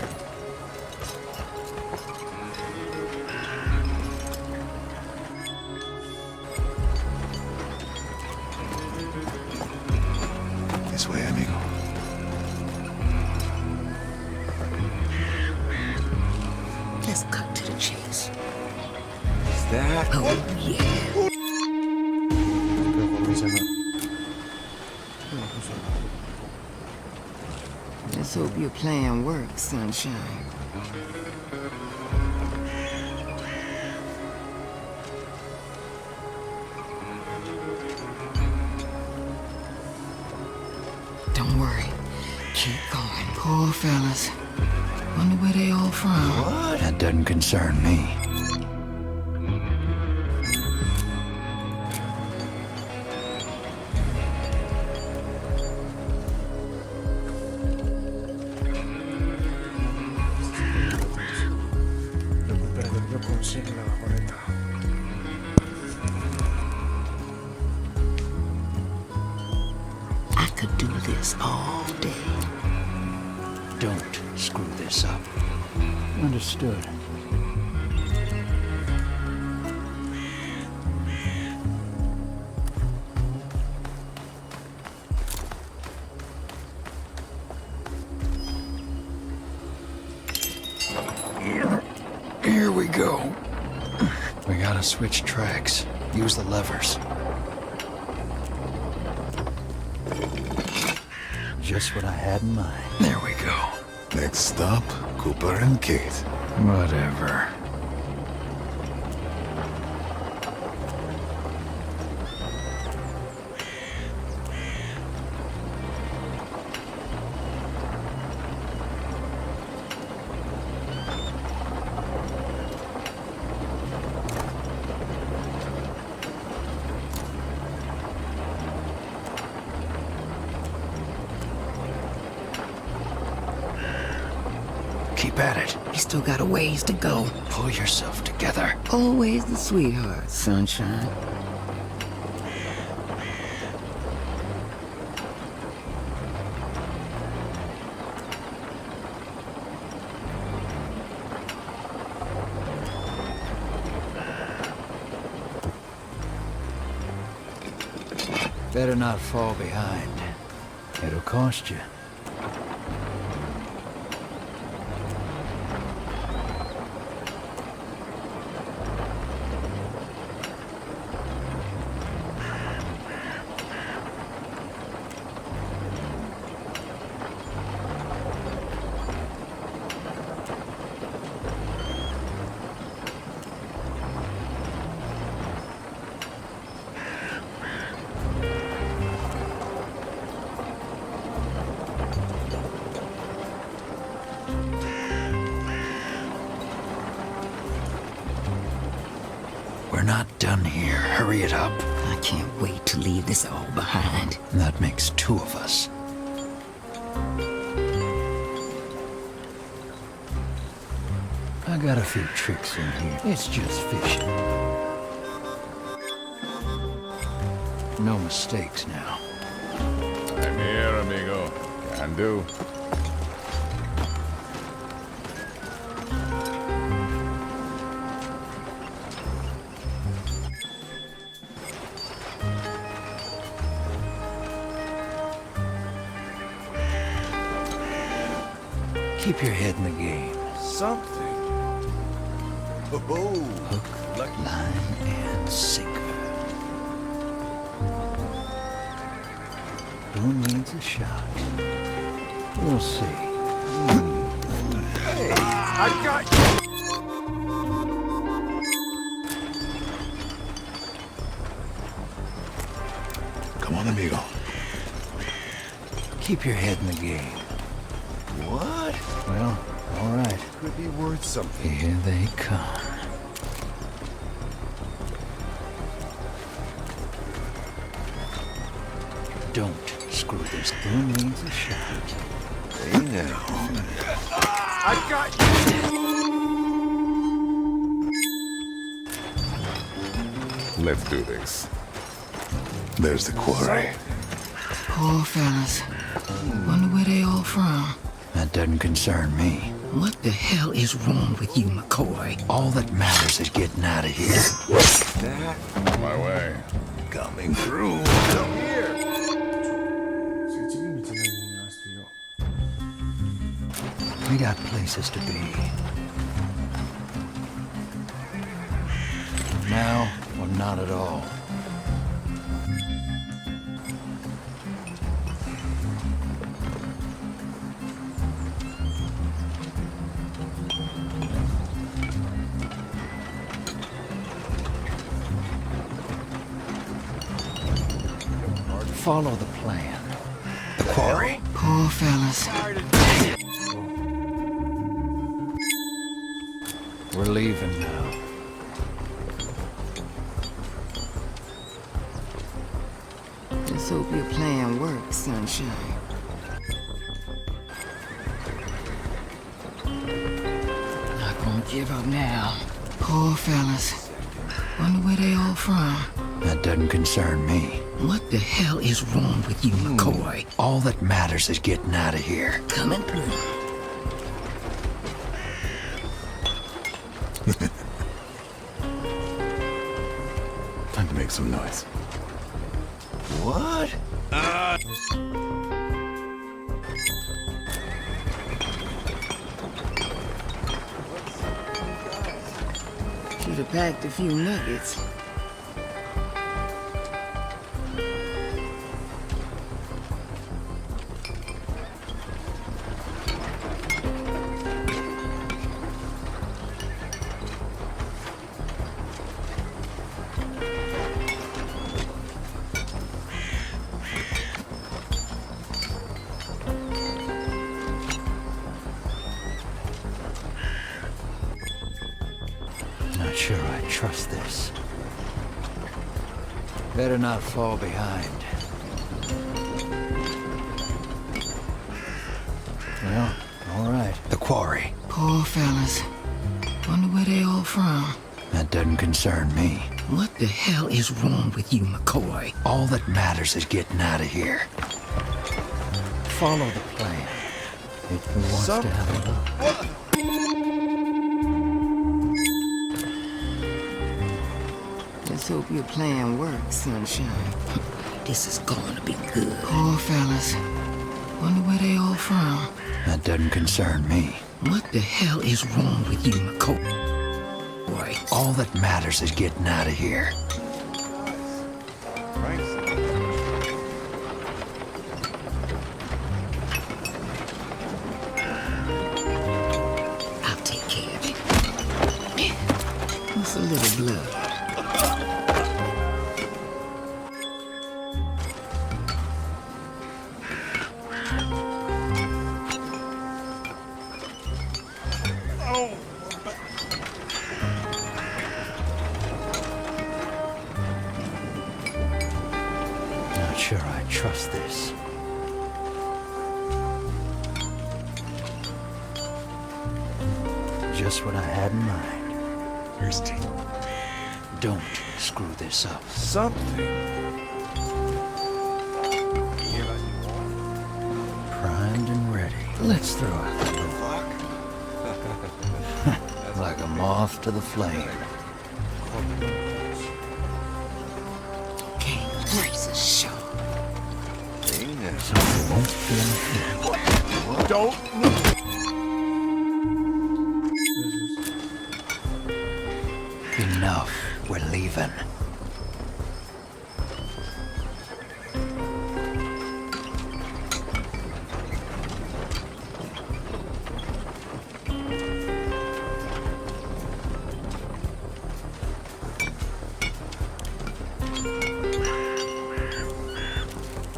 This way, amigo. Let's cut to the chase. Is that? Oh, yeah. Pero con esa no. Let's hope your plan works, sunshine. Don't worry. Keep going. Poor fellas. Wonder where they all from. That doesn't concern me. Recupera lo que consigue la vagoneta. I could do this all day. Don't screw this up. Understood. Here we go. We gotta switch tracks. Use the levers. Just what I had in mind. There we go. Next stop, Cooper and Kate. Whatever. keep at it. You still got a ways to go. Pull yourself together. Always the sweetheart, sunshine. Better not fall behind. It'll cost you. We're not done here. Hurry it up. I can't wait to leave this all behind. That makes two of us. I got a few tricks in here. It's just fishing. No mistakes now. I'm here, amigo. Can do. Keep your head in the game. Something. Oh, Hook, line, and sinker. Who needs a shot? We'll see. I got you. Come on, amigo. Keep your head in the game. What? Well, all right. Could be worth something. Here they come. Don't screw this. Who needs a shot? Hey now. I got you. Let's do this. There's the quarry. Poor fellas. Wonder where they all from. That doesn't concern me. What the hell is wrong with you, McCoy? All that matters is getting out of here. That On my way. Coming through. come here. Sí, chiqui, me tiene niñas, tío. We got places to be. Now or not at all. Follow the plan. The quarry. Poor fellas. We're leaving now. Let's hope your plan works, sunshine. Not gonna give up now. Poor fellas. Wonder where they all from. That doesn't concern me. What the hell is wrong with you, McCoy? All that matters is getting out of here. Coming through. Time to make some noise. What? Should have packed a few nuggets. Not sure I trust this. Better not fall behind. Well, all right. The quarry. Poor fellas. Wonder where they all from. That doesn't concern me. What the hell is wrong with you, McCoy? All that matters is getting out of here. Follow the plan. If we wants to have a look. Let's hope your plan works, sunshine. This is going to be good. Poor fellas. Wonder where they all from. That doesn't concern me. What the hell is wrong with you, McCoy? All that matters is getting out of here. I'll take care of it. What's a little blood? Not sure I trust this. Just what I had in mind. Thirsty. Don't screw this up. Something. Primed and ready. Let's throw it. Like a moth to the flame. Can't brace a shot. So you won't feel anything. Don't. Enough. We're leaving.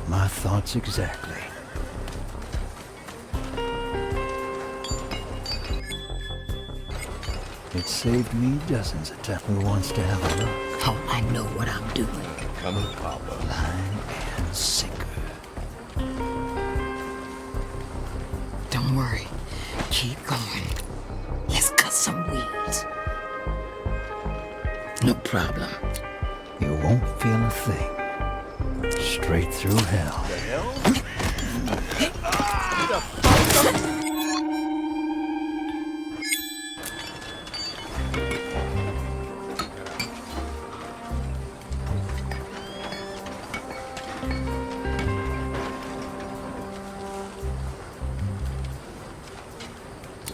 My thoughts exactly. It saved me dozens of times. Who wants to have a look? Oh, I know what I'm doing. Come on, Papa. Line and sinker. Don't worry. Keep going. Let's cut some weeds. No problem. You won't feel a thing. Straight through hell.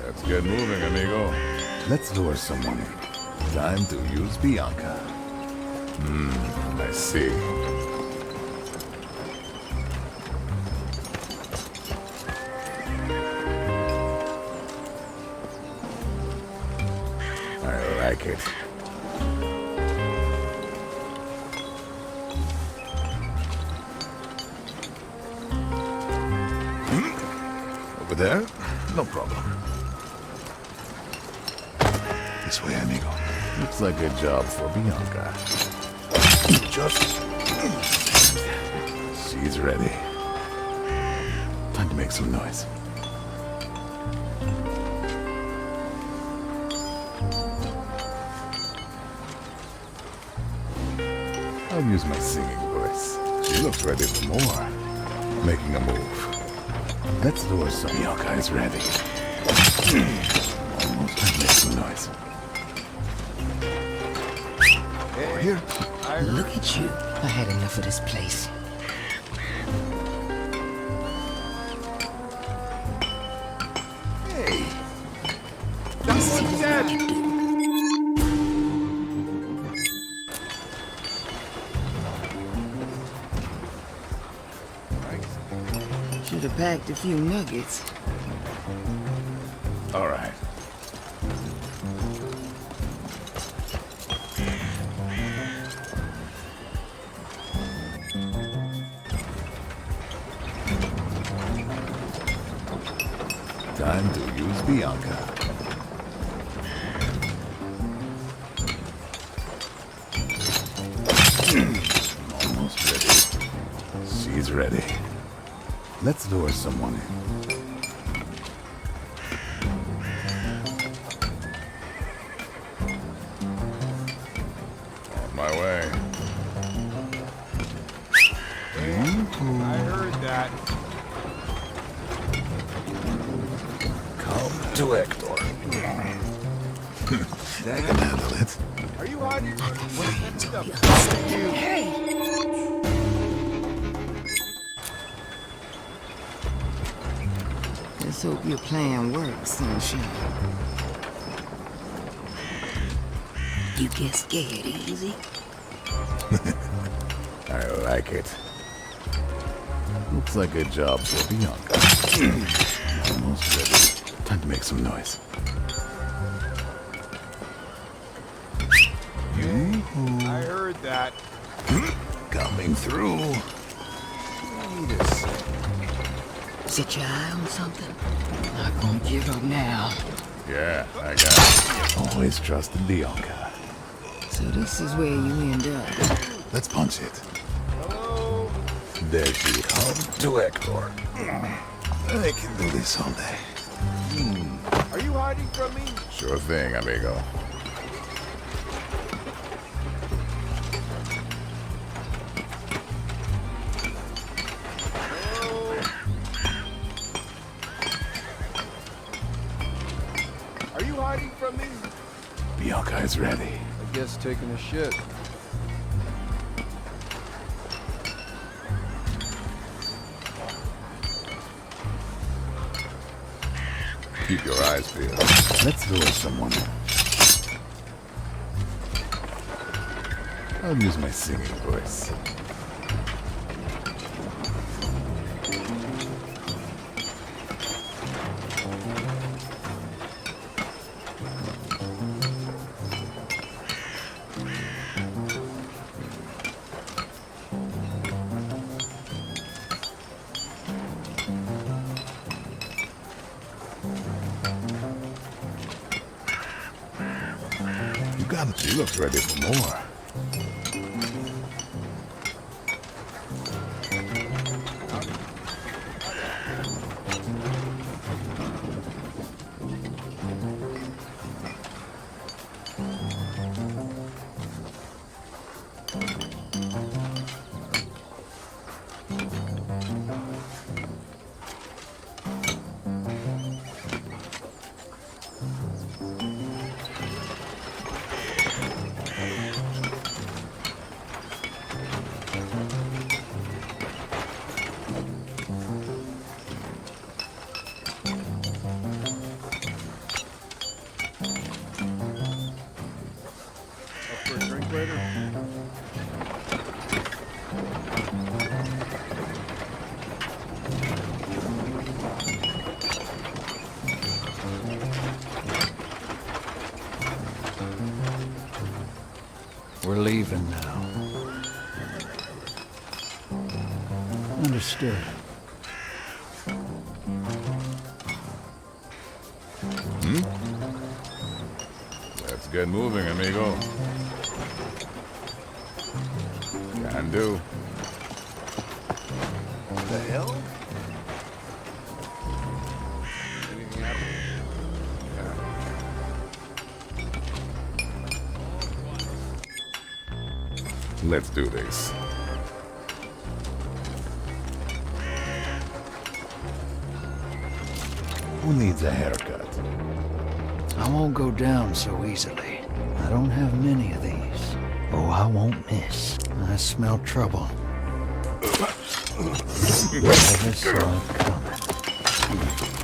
Let's get moving, amigo. Let's lure someone in. Time to use Bianca. I see. I like it. Over there? No problem. This way, amigo. Looks like a job for Bianca. Just... She's ready. Time to make some noise. I'll use my singing voice. She looks ready for more. Making a move. Let's lure some. Bianca is ready. Almost time to make some noise. Over here. Look at you. I had enough of this place. Hey. See what I can do. Should have packed a few nuggets. All right. Time to use Bianca. Almost ready. She's ready. Let's lure someone in. my way. I heard that. Come to Hector. I can handle it. Are you hiding? What's up? Let's hope your plan works, Sunshine. You get scared easy? I like it. Looks like a job for Bianca. Almost ready. Time to make some noise. I heard that. Coming through. Wait a sec. Set your eye on something? Not gonna give up now. Yeah, I got it. Always trusted Bianca. So this is where you end up. Let's punch it. Hello? There she comes to Hector. I can do this all day. Are you hiding from me? Sure thing, amigo. Are you hiding from me? Bianca is ready. I guess taking a shit. Keep your eyes peeled. Let's lure someone in. I'll use my singing voice. You got it. She looks ready for more. Up for a drink later? We're leaving now. Understood. Let's get moving, amigo. Can do. The hell? Anything happen? Let's do this. Who needs a haircut? I won't go down so easily. I don't have many of these. Oh, I won't miss. I smell trouble. Never saw it coming.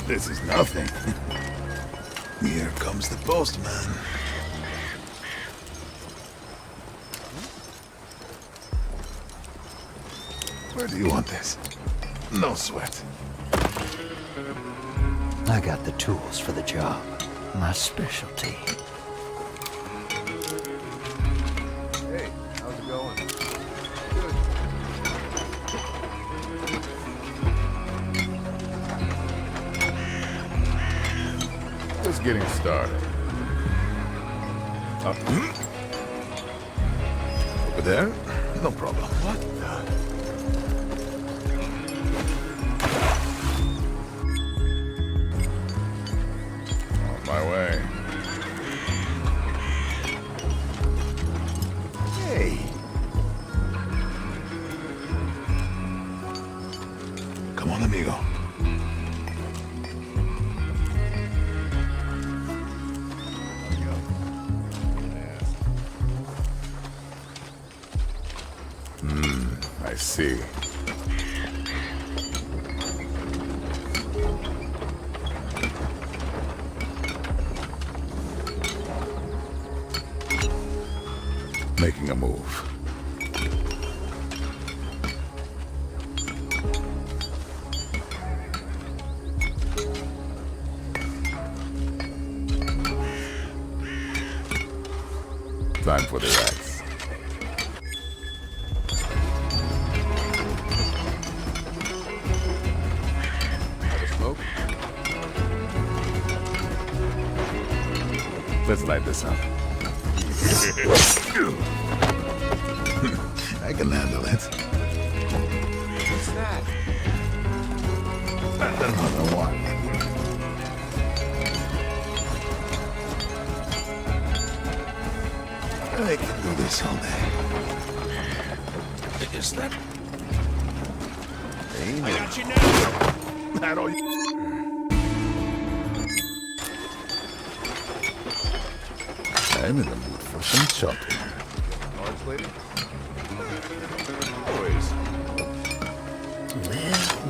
This is nothing. Here comes the postman. Where do you want this? No sweat. I got the tools for the job. My specialty. Hey, how's it going? Good. Just getting started. Up. Over there? No problem. What the? My way. Hey, Come on, amigo. I see. Making a move. Time for the rats. Have a smoke? Let's light this up. I can handle it. What's that? And another one. I can do this all day. Is that? I got you now. That all I'm in the mood for some chopping. Large lady? Always.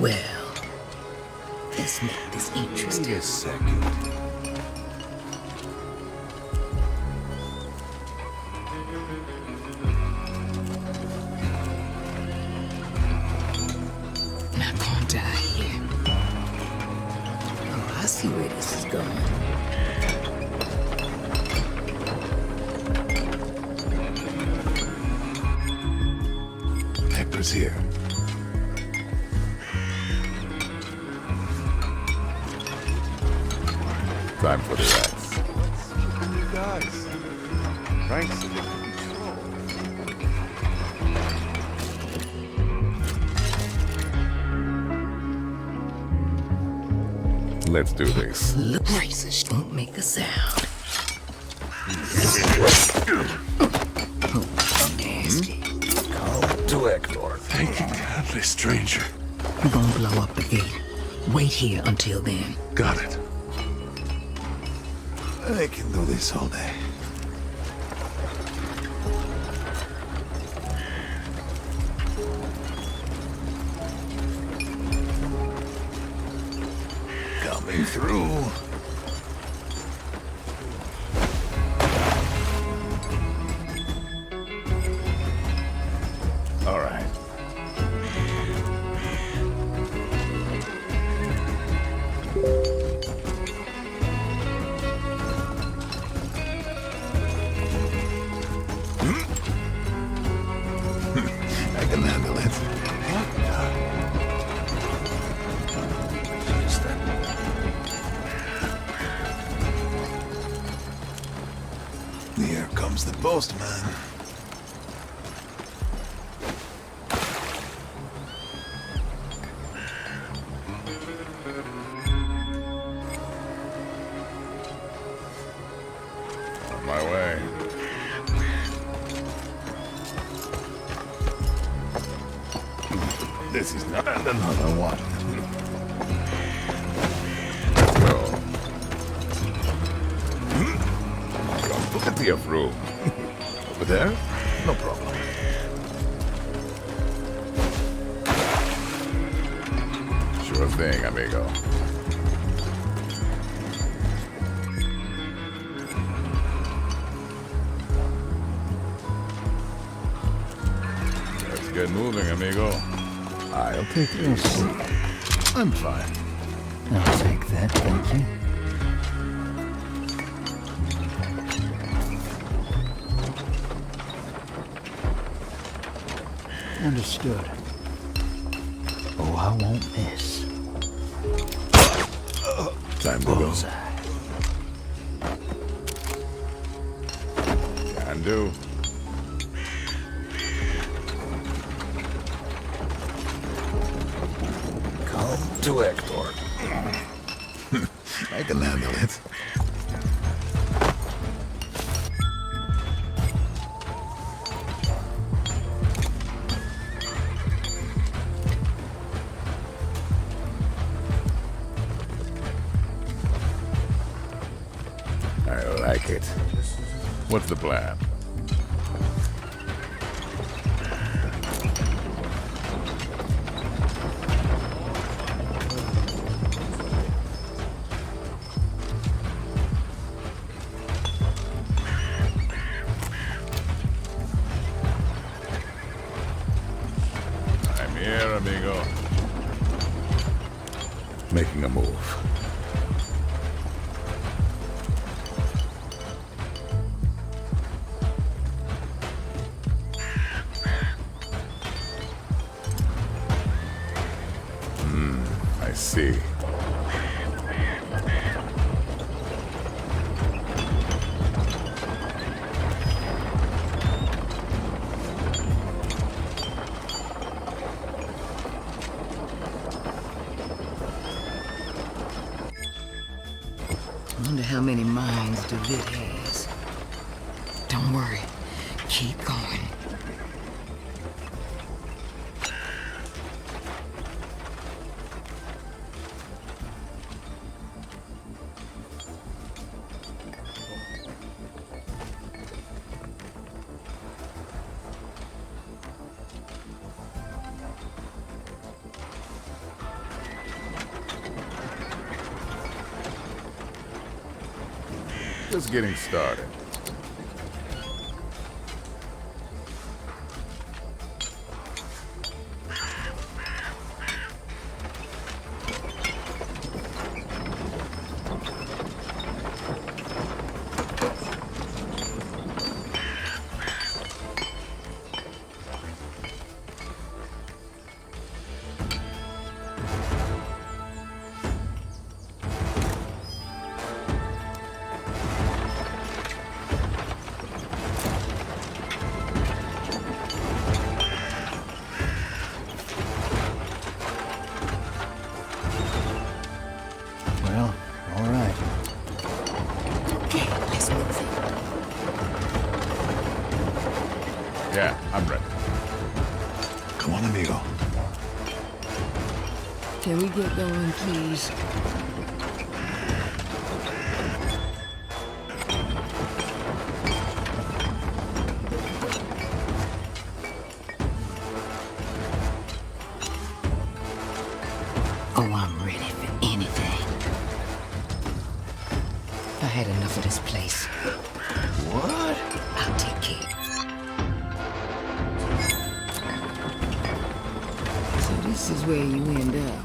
Well. Let's make this interesting. Wait a second. Not gonna die here. Oh, I see where this is going. Hector's here. Time for the rats. You guys. Frank's in control. Let's do this. Look, racist don't make a sound. Nasty. To Hector. Thank you kindly, stranger. We're gonna blow up the gate. Wait here until then. Got it. I can do this all day. Coming through. All right. I can handle it. Is that? Here comes the postman. On my way. This is not another one. Let's go. Plenty of room. Over there? No problem. Sure thing, amigo. Let's get moving, amigo. I'll take this. I'm fine. I'll take that, thank you. Understood. Oh, I won't miss. Time to go. Bullseye. Can do. Come to Hector. I can handle it. like it. What's the plan? I'm here, amigo. Making a move. I see. Wonder how many minds DeVitt has. Don't worry. Keep going. Just getting started. Well, all right. Okay, let's move it. Yeah, I'm ready. Come on, amigo. Can we get going, please? Oh, I'm ready for anything. I had enough of this place. What? I'll take care. So this is where you end up.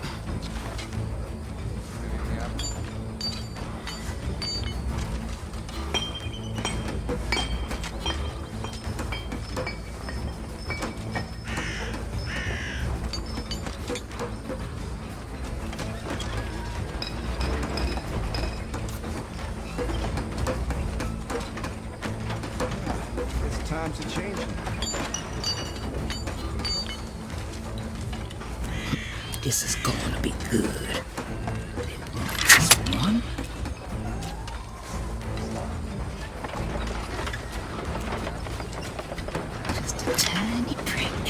Times are changing. This is gonna be good. Just one. Just a tiny prick.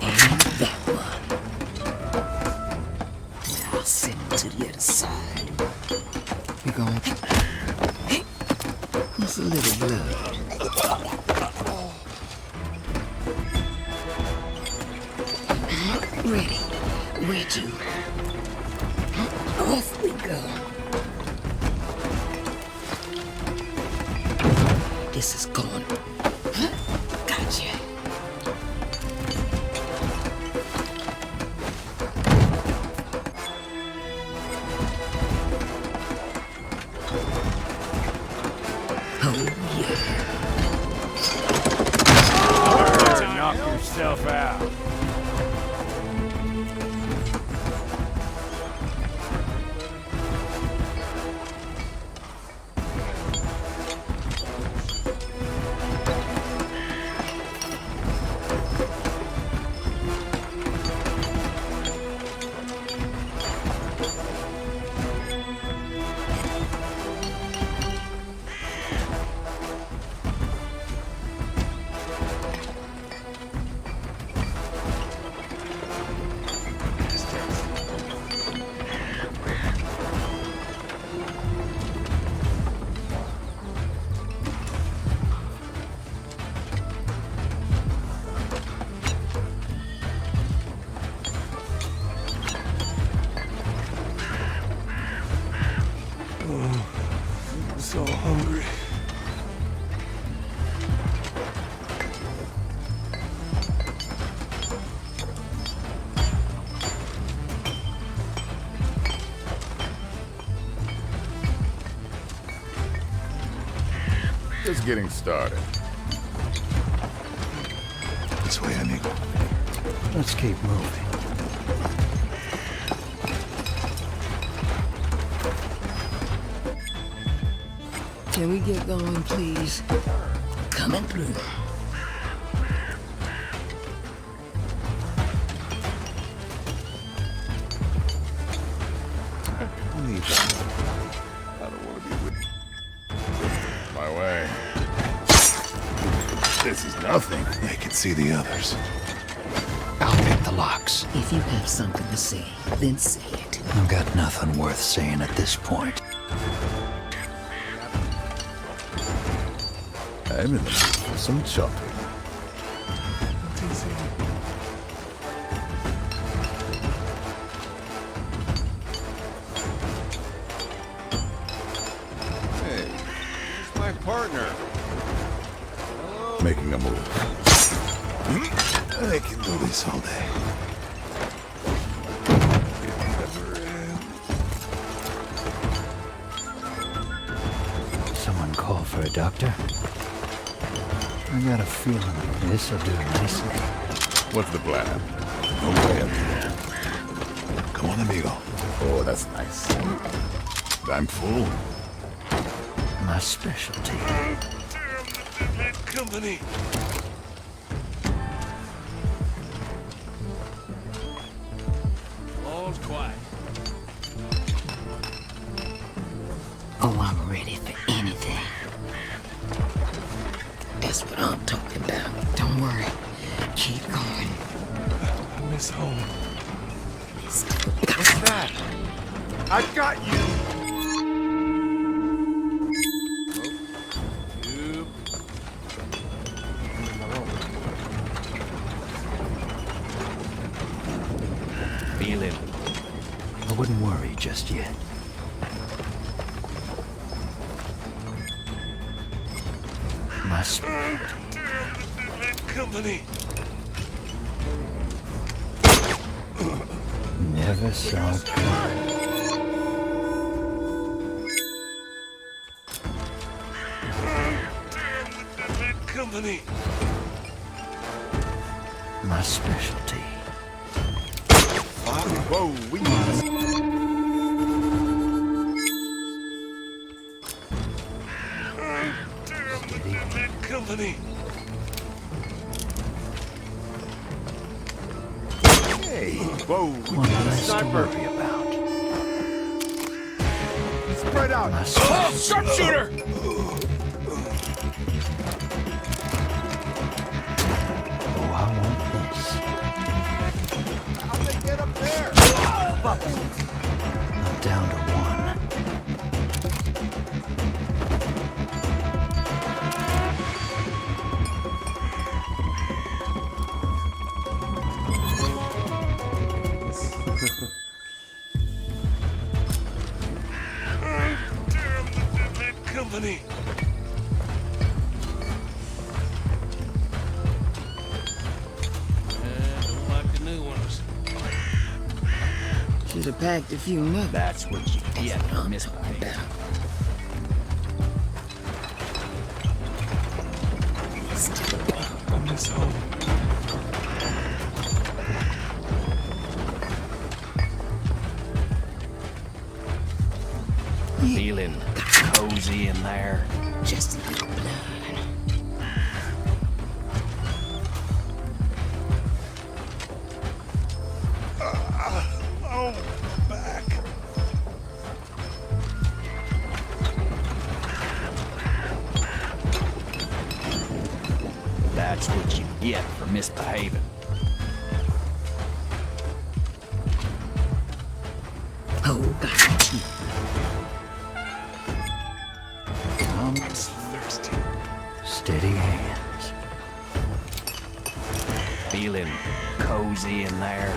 And that one. Now I'll send it to the other side. We're going. Hey, just a little blood. Ready. Where to? Off we go. This is gone. Gotcha. Oh, yeah. Knock yourself out. Just getting started. This way, amigo. Let's keep moving. Can we get going, please? Coming through. I don't want to be with my way. This is nothing. I can see the others. I'll pick the locks. If you have something to say, then say it. I've got nothing worth saying at this point. I'm in the mood for some chopping. Hey, where's my partner? Making a move. I can do this all day. Someone call for a doctor? I got a feeling this'll do nicely. What's the plan? No way up here. Come on, amigo. Oh, that's nice. I'm full. My specialty. Company. All's quiet. Oh, I'm ready for anything. That's what I'm talking about. Don't worry. Keep going. I miss home. What's that? I got you! Feel him. I wouldn't worry just yet. My specialty. Company. Never saw it coming. Company. My specialty. Whoa, we must. Company. Hey, whoa, we One got a less to sniper. worry about. Spread out. My specialty. Sharpshooter! Oh, I want this. How'd they get up there? I'm down to one. Company. Don't like the new ones. Should have packed a few nuggets. That's what you get for misbehaving. I miss home. Feeling cozy in there. Just a little blood. Oh, back. That's what you get for misbehaving. Oh, God. I'm Thirsty. steady hands. Feeling cozy in there.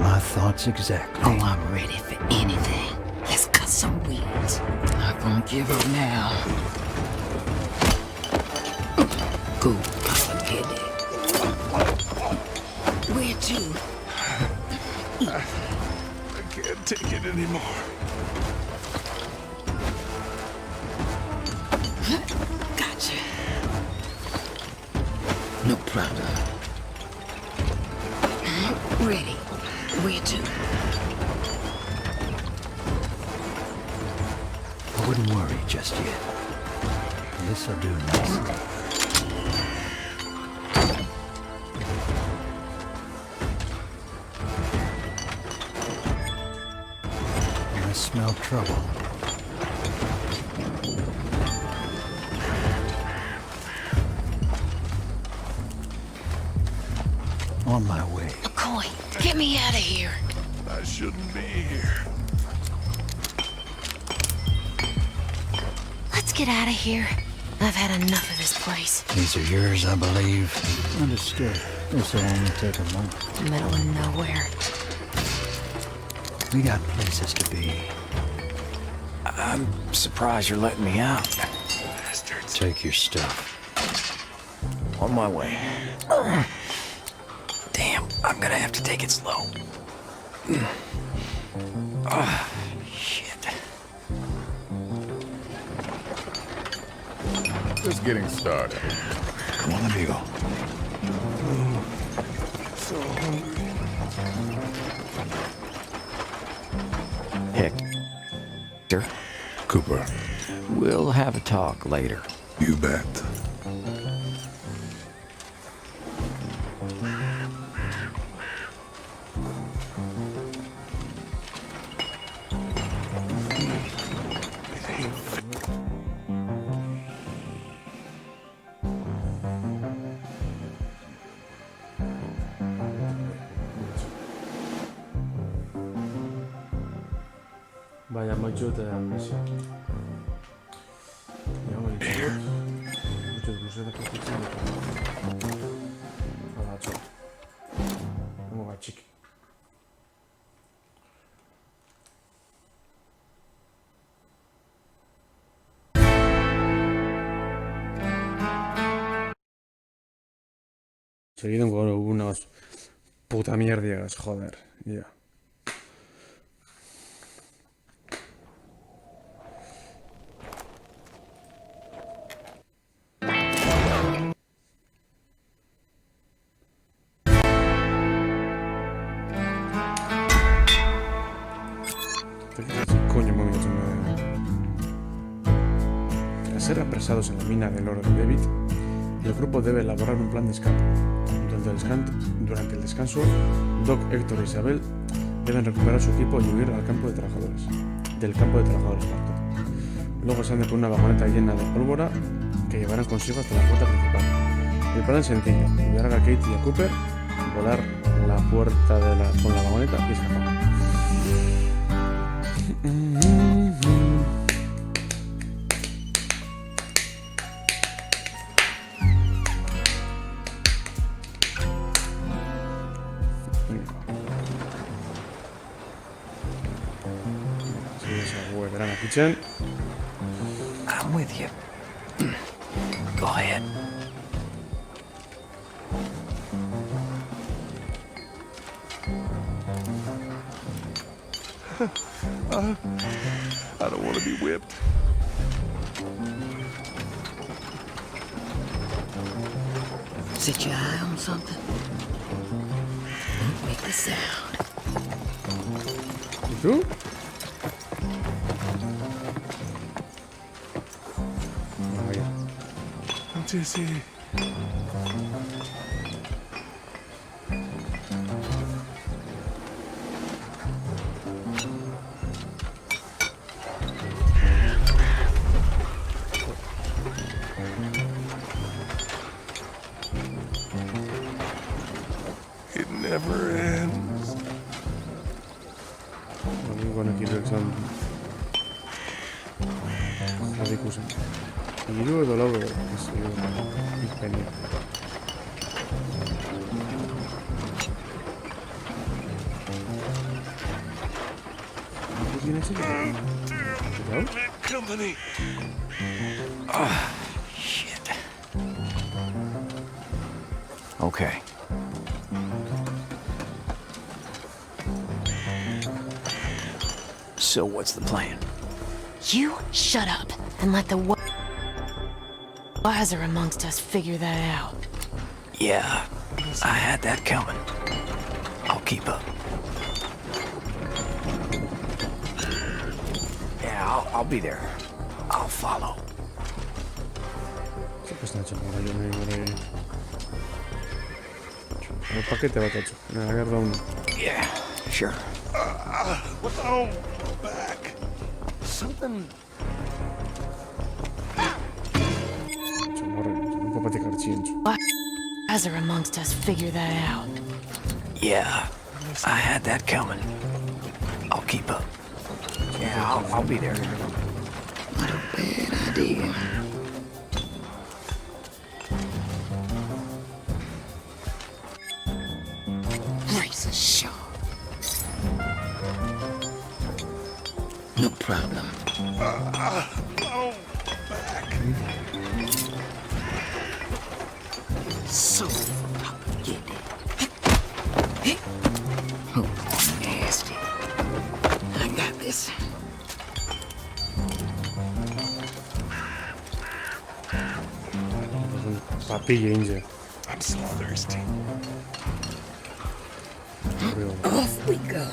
My thoughts exactly. Oh, I'm ready for anything. Let's cut some weeds. Not gonna give up now. Go, I'll get it. Where to? I can't take it anymore. Gotcha. No problem. Ready. Where to? I wouldn't worry just yet. This'll do nicely. I smell trouble. On my way. McCoy, get me out of here. I shouldn't be here. Let's get out of here. I've had enough of this place. These are yours, I believe. Understood. This'll only take a moment. Middle of nowhere. We got places to be. I'm surprised you're letting me out. Take your stuff. On my way. Damn, I'm gonna have to take it slow. Shit. Just getting started. Come on, amigo. Hector, Cooper, we'll have a talk later. you bet. Vaya machote de amnesia. Llevamos el chico. Muchos buses de construcción de todo. Agacho. ¿Cómo va, chiqui? Seguido con unas puta mierdas, joder, ya. Coño, móvil, tras ser apresados en la mina del oro de David, el grupo debe elaborar un plan de escape. Durante el descanso, Doc, Héctor e Isabel deben recuperar su equipo y huir al campo de trabajadores. Del campo de trabajadores, perdón. Luego salen por una vagoneta llena de pólvora que llevarán consigo hasta la puerta principal. El plan es sencillo: enviar a Kate y a Cooper, volar la puerta con la vagoneta y escapar. Kitchen. I'm with you. Go ahead. I don't want to be whipped. Set your eye on something? Don't make the sound. ¿Y tú? Jesse. It never ends. I'm gonna keep it some. I do it all over. Company. Shit. Okay. So what's the plan? You shut up and let the wiser amongst us figure that out. Yeah, I had that coming. I'll keep up. Yeah, I'll be there. I'll follow. ¿Qué pasa, Nacho? Ahora yo me voy. El paquete va, Tacho. Me agarra uno. Yeah, sure. Oh, back. Something... Nacho, morre. No puedo platicar chincho. Wiser amongst us figure that out. Yeah, I had that coming. I'll keep up. Yeah, I'll be there. What a bad idea. Razor sharp. No problem. Oh, back. So get it. Oh, nasty. I got this. Papilla, Inge. I'm so thirsty. Off we go.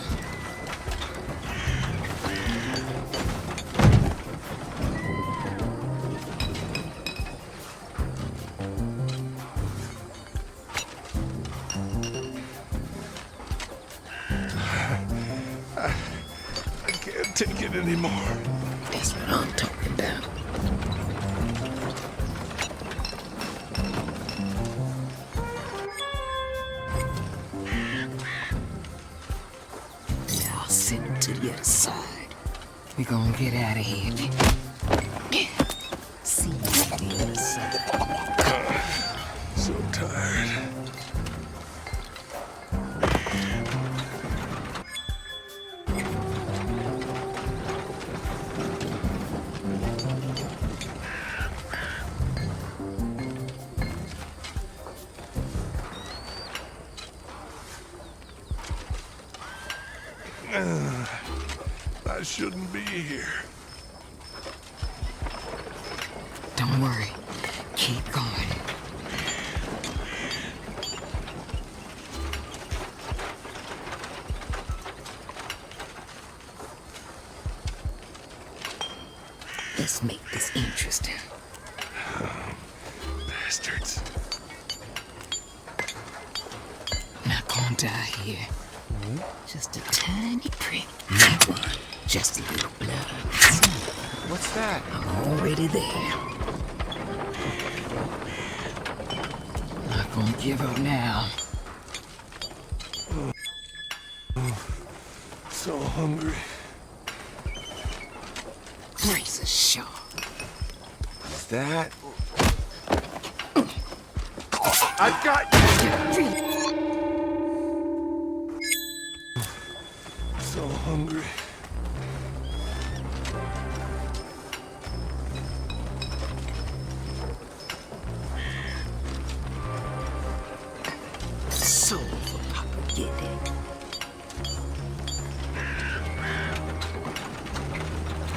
I can't take it anymore. That's what I'm talking about. Now I'll send him to the other side. We're gonna get out of here. See you on the other side. So tired. I shouldn't be here. Don't worry. Keep going. Let's make this interesting. Bastards. Not gonna die here. Just a tiny prick. Just a little blood. What's that? I'm already there. Not gonna give up now. So hungry. Razor sharp. Is that? I got you! So hungry. So for Papa get it.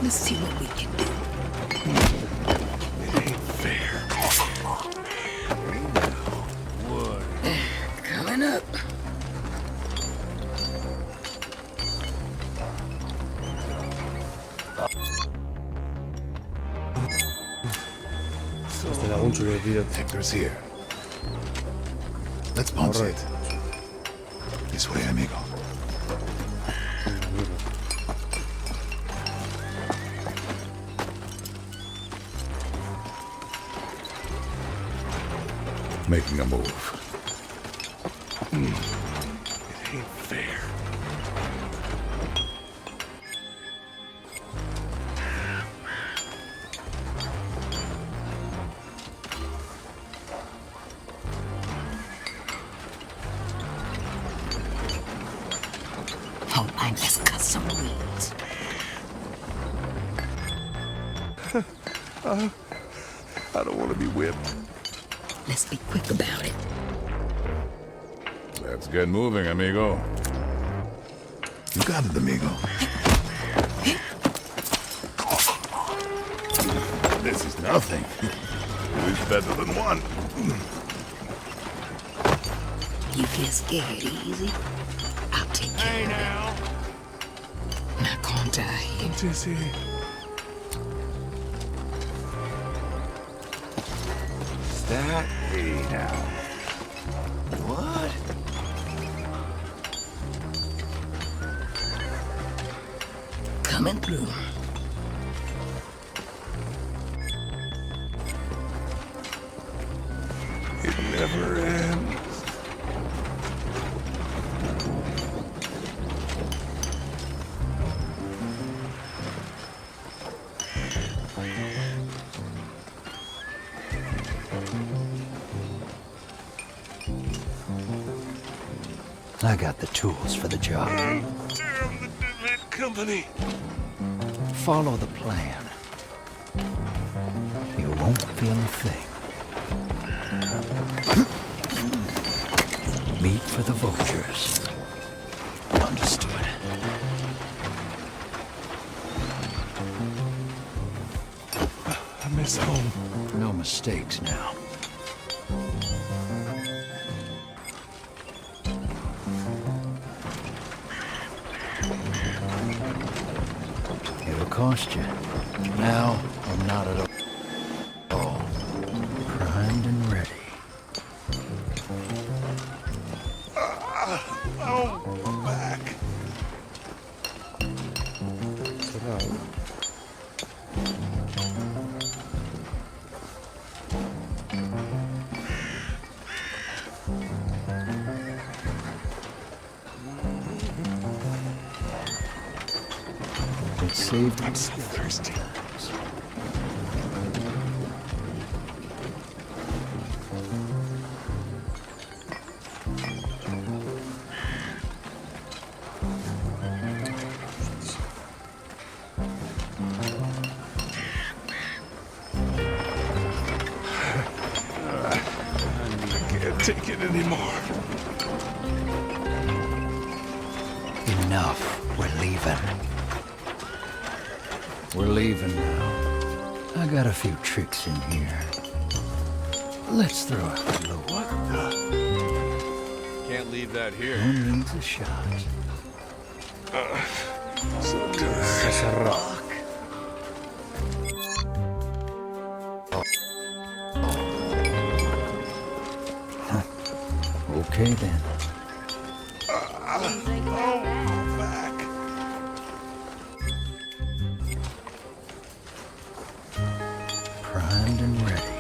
Let's see what we can do. It ain't fair. Coming up. Este da un chulo de vida. Hector's here. Let's punch All right. it. This way, amigo. Making a move. It ain't fair. Oh, I just cut some weeds. I don't want to be whipped. Let's be quick about it. Let's get moving, amigo. You got it, amigo. This is nothing. At least better than one. You get scared easy, I'll take care of now. it. Now calm down here. Jesse. That? Hey, now. What? Coming through. It never ends. I got the tools for the job. Damn the Deadlit Company. Follow the plan. You won't feel a thing. Meat for the vultures. Understood. I miss home. No mistakes now. It'll cost you. Now, I'm not at all. Primed and ready. Oh, back. Será. It saved me. I'm so thirsty. I can't take it anymore. Enough. We're leaving. We're leaving now. I got a few tricks in here. Let's throw out the loot. What the? Can't leave that here. One needs a shot. So tired. Cerrado. Okay then. Oh, back. Primed and ready.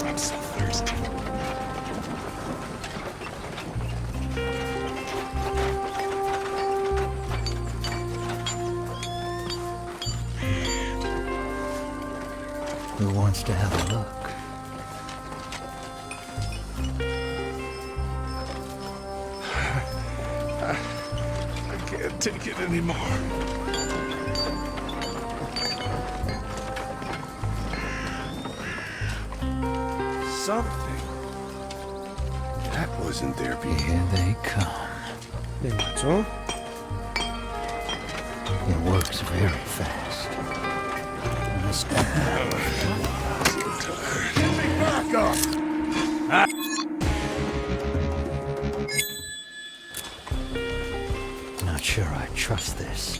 I'm so thirsty. Who wants to have a look? I can't take it anymore. Something. That wasn't there before. Here they come. Bien, macho. It works very fast. Back up! Not sure I trust this.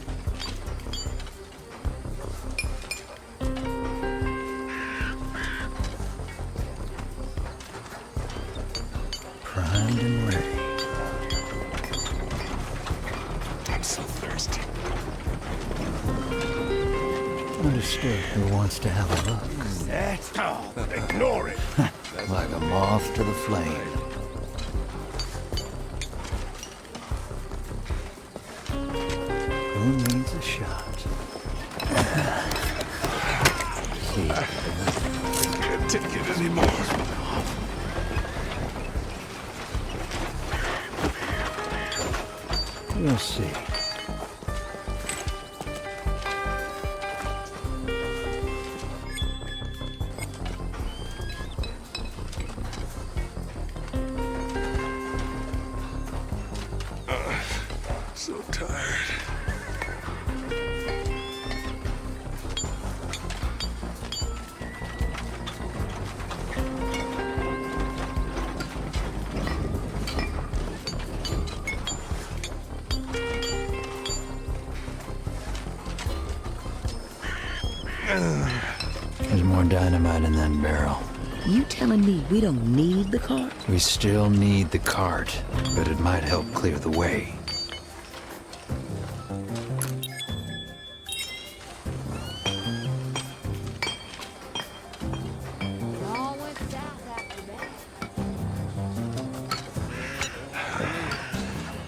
Primed and ready. I'm so thirsty. Understood. Who wants to have a look? That's all. Ignore it. Like a moth to the flame. Who needs a shot? See, I can't take it anymore. you'll see. tired. There's more dynamite in that barrel. You telling me we don't need the cart? We still need the cart, but it might help clear the way.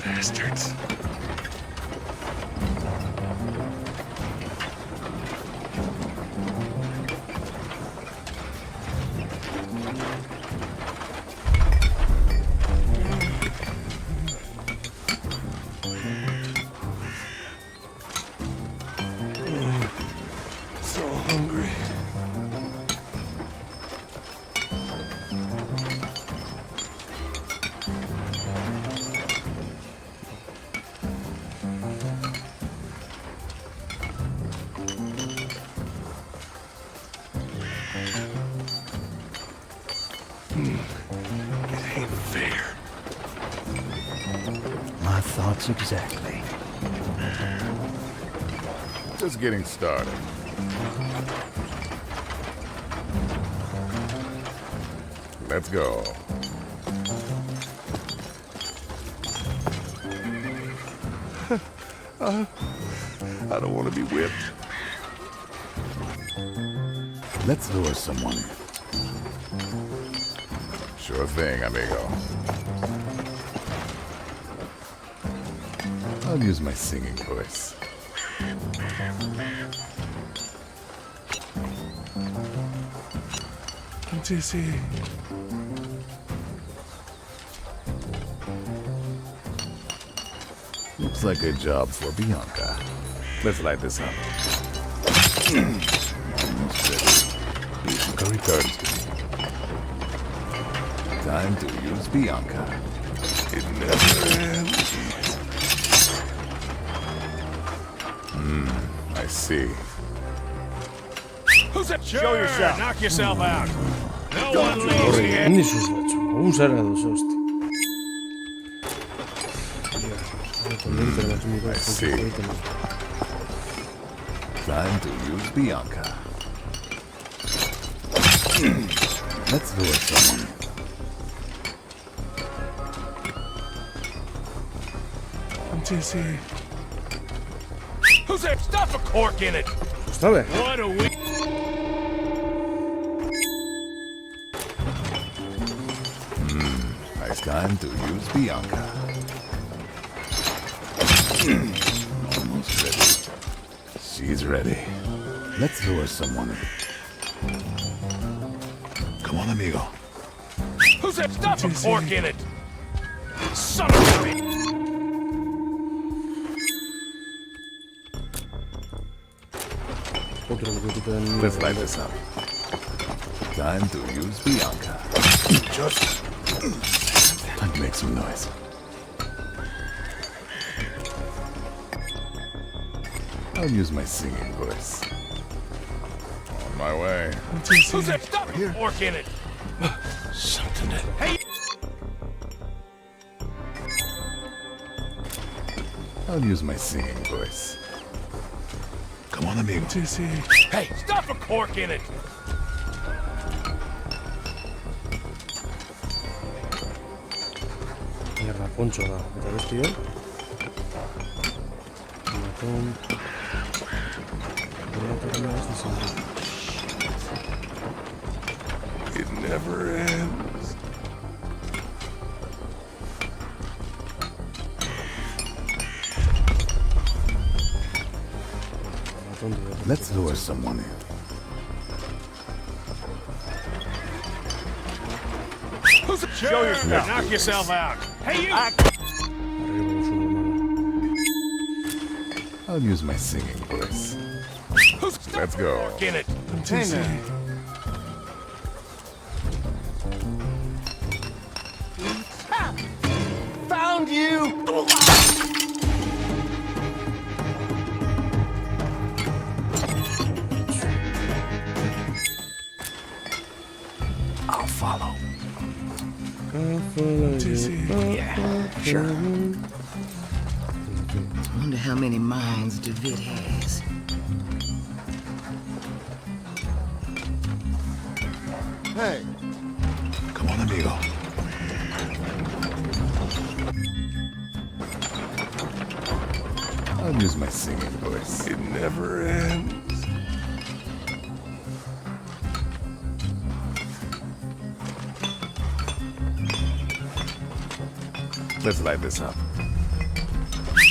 Bastards. So hungry. It ain't fair. My thoughts exactly. Just getting started. Let's go. I don't want to be whipped. Let's lure someone in. Sure thing, amigo. I'll use my singing voice. I'm dizzy. Looks like a job for Bianca. Let's light this up. Almost ready. Bianca returns to me. Time to use Bianca. It never ends. I see. Who's that? Show yourself. Knock yourself out. No one leaves Horri, here. hänni suuslaatsu. Uusäradu soosti. I see. Time to use Bianca. Let's lure someone. I'm dizzy. Who's that? Stuff a cork in it. Zostave. What a we. Nice time to use Bianca. Almost ready. She's ready. Let's lure someone in. Come on, amigo. Who's that? Stuff a cork in it. Son of a bitch. Let's light this up. Time to use Bianca. Just I'd make some noise. I'll use my singing voice. On my way. Who's that? Stuff a cork in it. something to... Hey. I'll use my singing voice. Come on, amigo. Hey, stuff a cork in it. Mierda, Poncho da. Eta besti, Matón. It never ends. Let's lure someone in. Show yourself. Knock yourself out. Hey, you. I'll use my singing voice. Let's go. Get it. Hey, now. Found you! Yeah, sure. Wonder how many minds DeVitt has. Hey, Come on, amigo. I'll use my singing voice. It never ends. Let's light this up.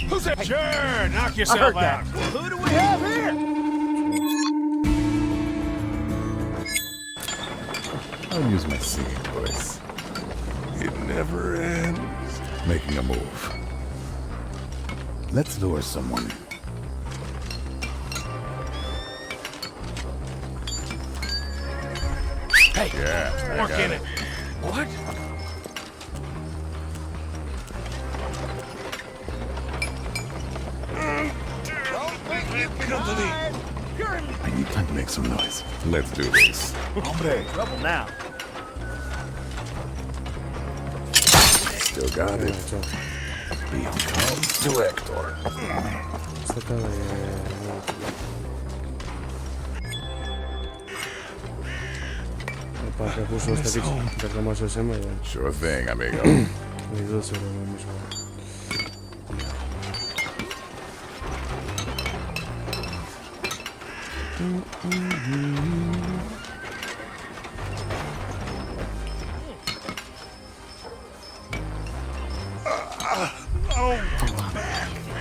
Who's that? Sure, knock yourself out. Who do we have here? I'll use my singing voice. It never ends. Making a move. Let's lure someone in. Hey, Yeah, work in it. What? I need time to make some noise. Let's do this. Hombre, trouble now. Still got it. Chao. Leon comes to Hector. Esta acaba de... Para que puso este bicho, reclamó su sema y bueno, Sure thing, amigo. me ayudó sobre lo mismo.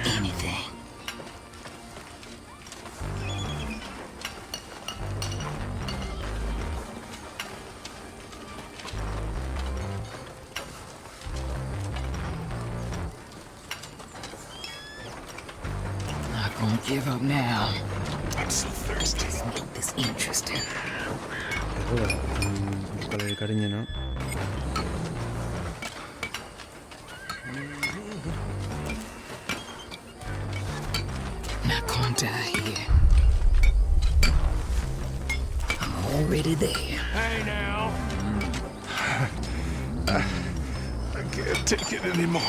Anything. Not gonna give up now. I'm so thirsty. Let's make this interesting. Joder, un poco de cariño, ¿no? Not gonna die here. I'm already there. Hey now. I can't take it anymore.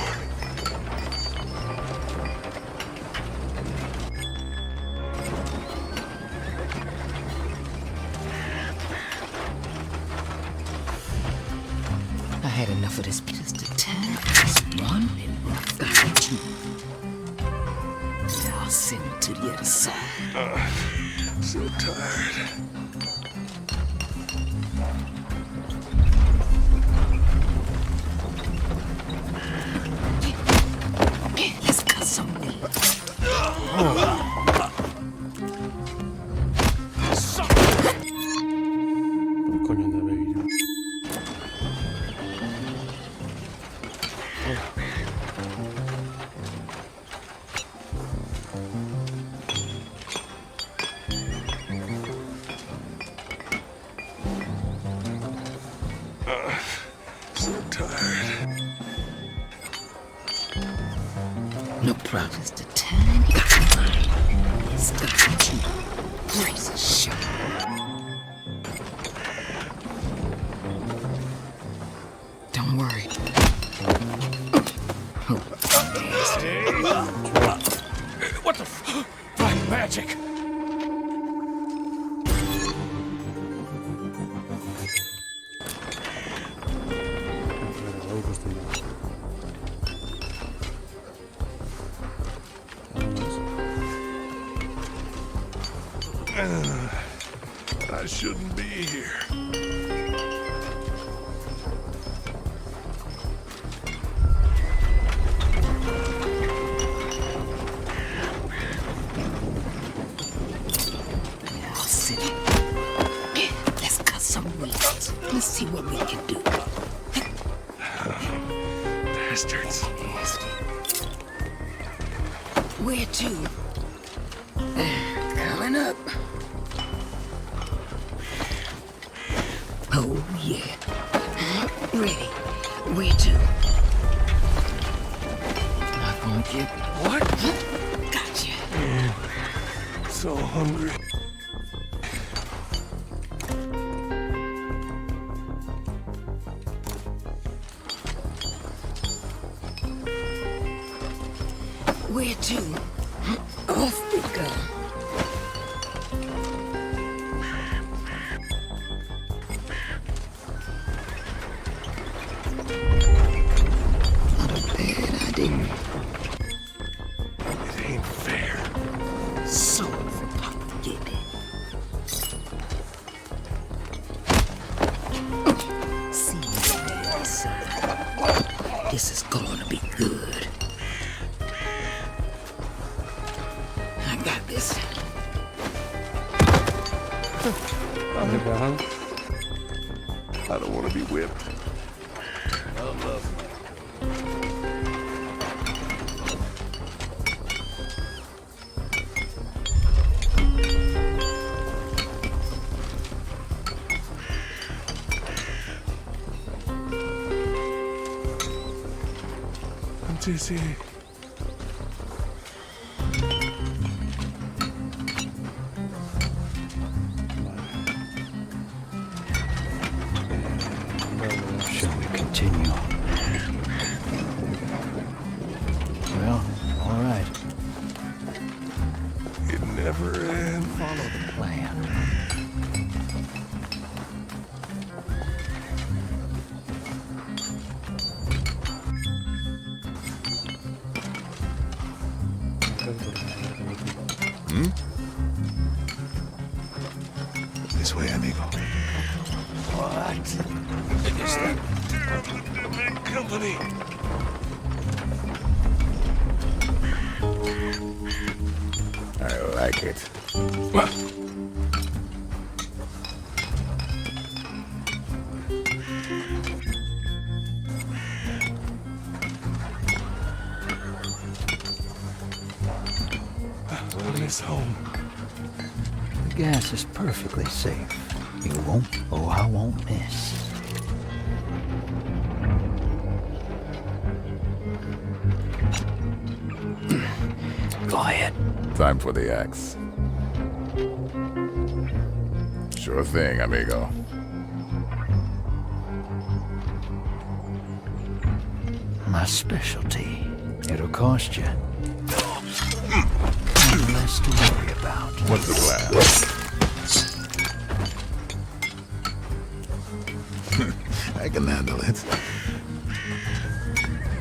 I had enough of this. Just a tad. Just one. Got two. I'll send it to the other side. So tired. Let's cut some meat. ¿Qué coño anda a ver yo? So tired. No problem. Just a tiny line. It's got two. Razor sharp. Don't worry. Oh, What the f... Black magic. I shouldn't be here. I'll sit it. Let's cut some weeds. Let's see what we can do. Bastards. Where to? Coming up. Oh, yeah. Ready. Where to? Not gonna get... What? Gotcha. So hungry. Where to? Off we go. Not a bad idea. It ain't fair. So forget it. See you, son. This is gonna be good. I got this. ¿Qué pegaron? I don't want to be whipped. I'm dizzy. Shall we continue? Well, all right. It never ends. Follow the plan. This way, amigo. What? Big company. I like it. I miss home. The gas is perfectly safe. You won't, oh, I won't miss. Go ahead. Time for the axe. Sure thing, amigo. My specialty. It'll cost you. Nothing less to worry about. What's the plan? I can handle it.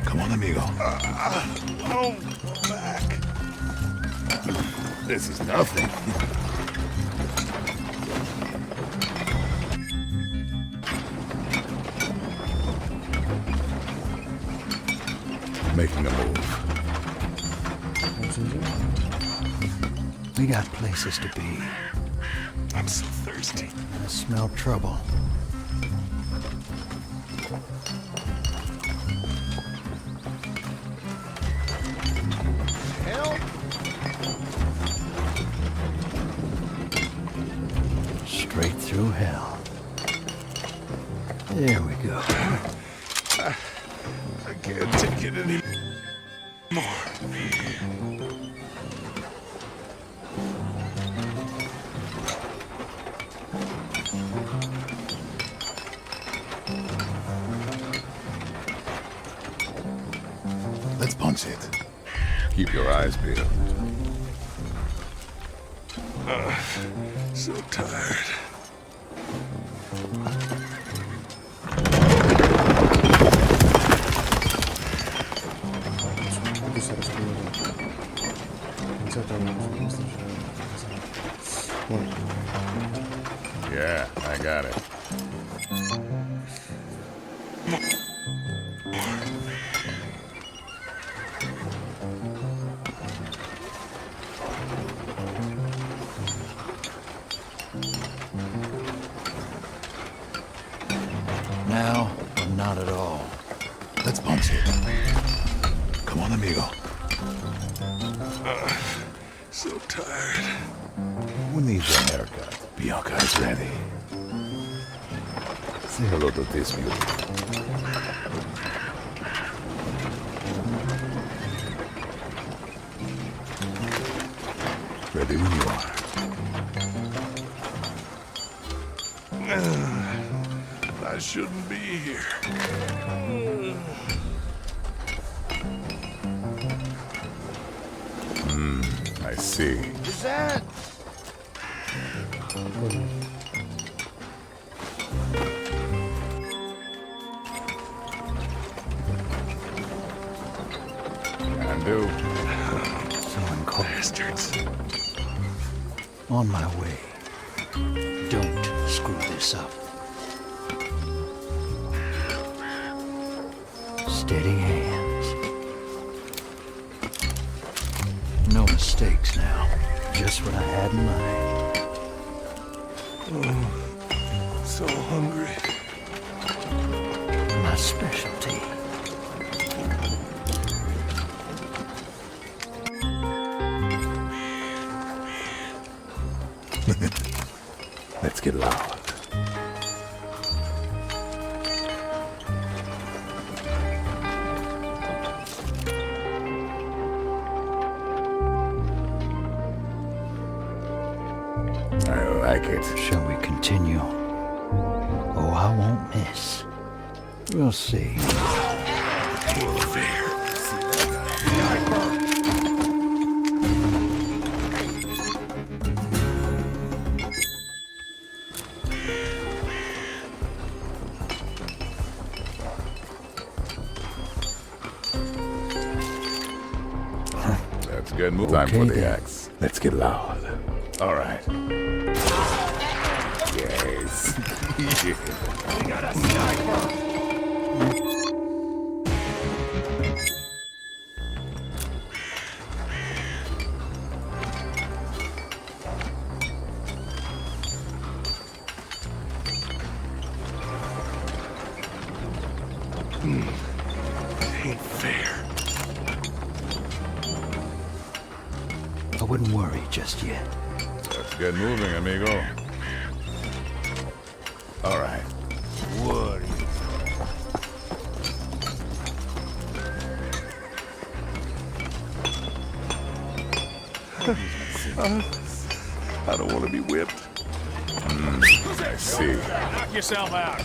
Come on, amigo. Oh, back. This is nothing. Making a move. We got places to be. I'm so thirsty. I smell trouble. Hell, Straight through hell. There we go. I can't take it anymore. Let's punch it. Keep your eyes peeled. So tired. Yeah, I got it. Now, or not at all. Let's punch it. Come on, amigo. So tired. Who needs a haircut? Bianca is ready. Say hello to this beauty. Ready when you are. I shouldn't be here. see. Is that? Can do. Someone called. Bastards. On my way. Don't screw this up. Steady hands. No mistakes now. Just what I had in mind. So hungry. My specialty. Let's get loud. I like it. Shall we continue? Oh, I won't miss. We'll see. That's a good move. Time for the then. axe. Let's get loud. All right. Yes. We got a sniper. Ain't fair. I wouldn't worry just yet. That's good moving, amigo. All right. What? I don't want to be whipped. I see. Knock yourself out.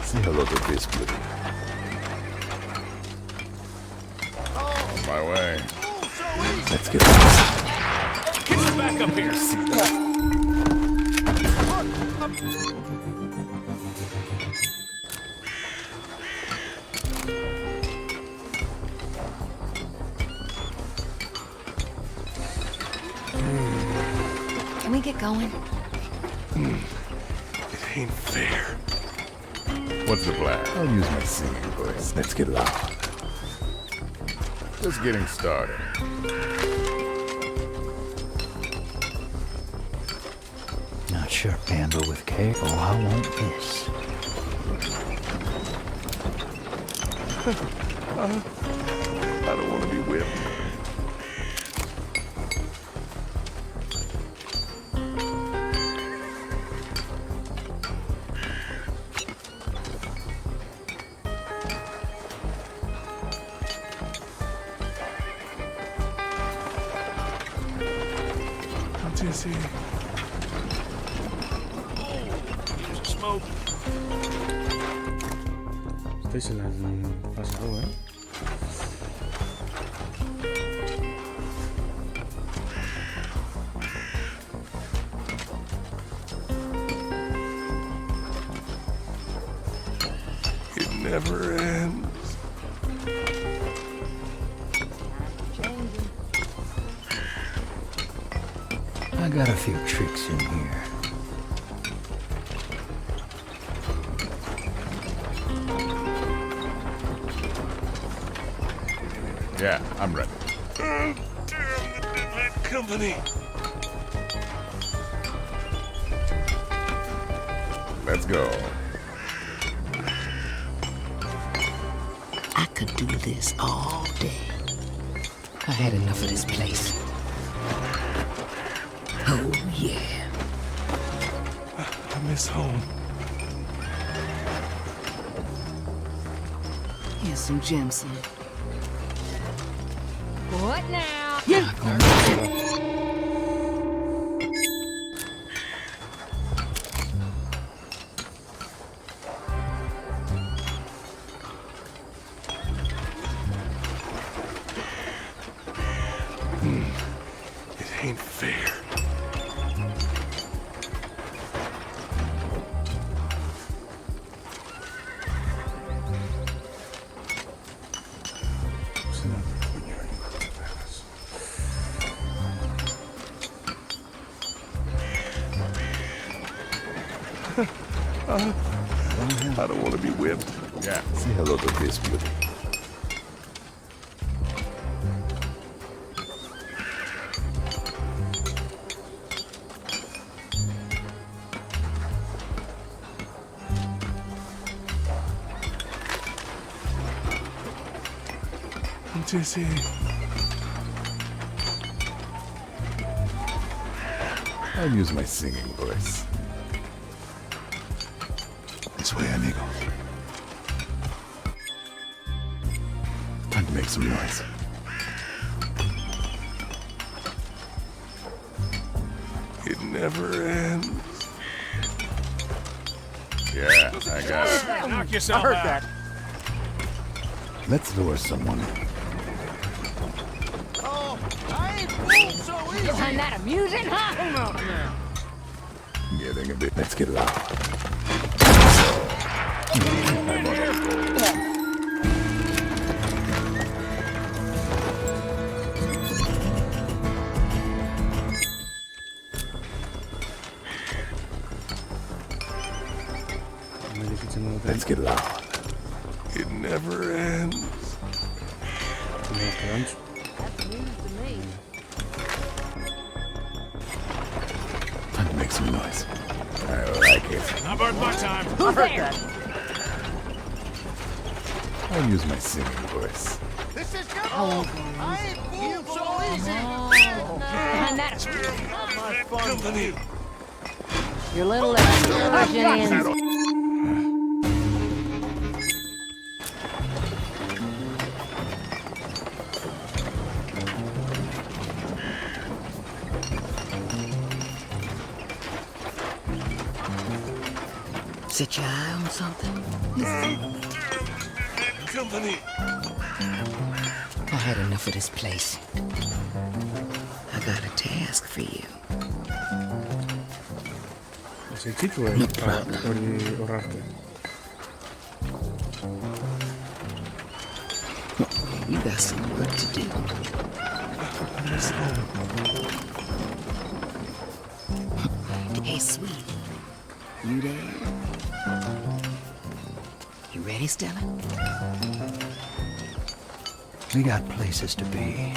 Say hello to this beauty. On my way. Let's get loud. Get you back up here. Can we get going? It ain't fair. What's the plan? I'll use my singing voice. Let's get loud. Just getting started. Not sure handle with K. Oh, I won't miss. I don't want to be whipped. I'm dizzy. Smoke. Estáis en el pasado, ¿eh? It never ends. I got a few tricks in here. Yeah, I'm ready. Oh, damn the Midland Company. Let's go. I could do this all day. I had enough of this place. Oh, yeah. I miss home. Here's some Jimson. What now? I don't want to be whipped. Yeah. Say hello to this beauty. Jesse. I'll use my singing voice. This way, amigo. Time to make some noise. It never ends. Yeah, I got it. Knock yourself out. That. Let's lure someone in. You find that amusing, huh? Getting a bit. Let's get loud. Let's get loud. It never ends. That's news to me. Time to make some noise. I like it. Not worth my time. Who's there? I'll use my singing voice. This is good. I ain't fooled so easy. Behind that. Company. Your little excursions. Set your eye on something? Company. I had enough of this place. I got a task for you. Es el sitio para ahorrarte. You got some work to do. Hey, sweetie. You there? You ready, Stella? We got places to be.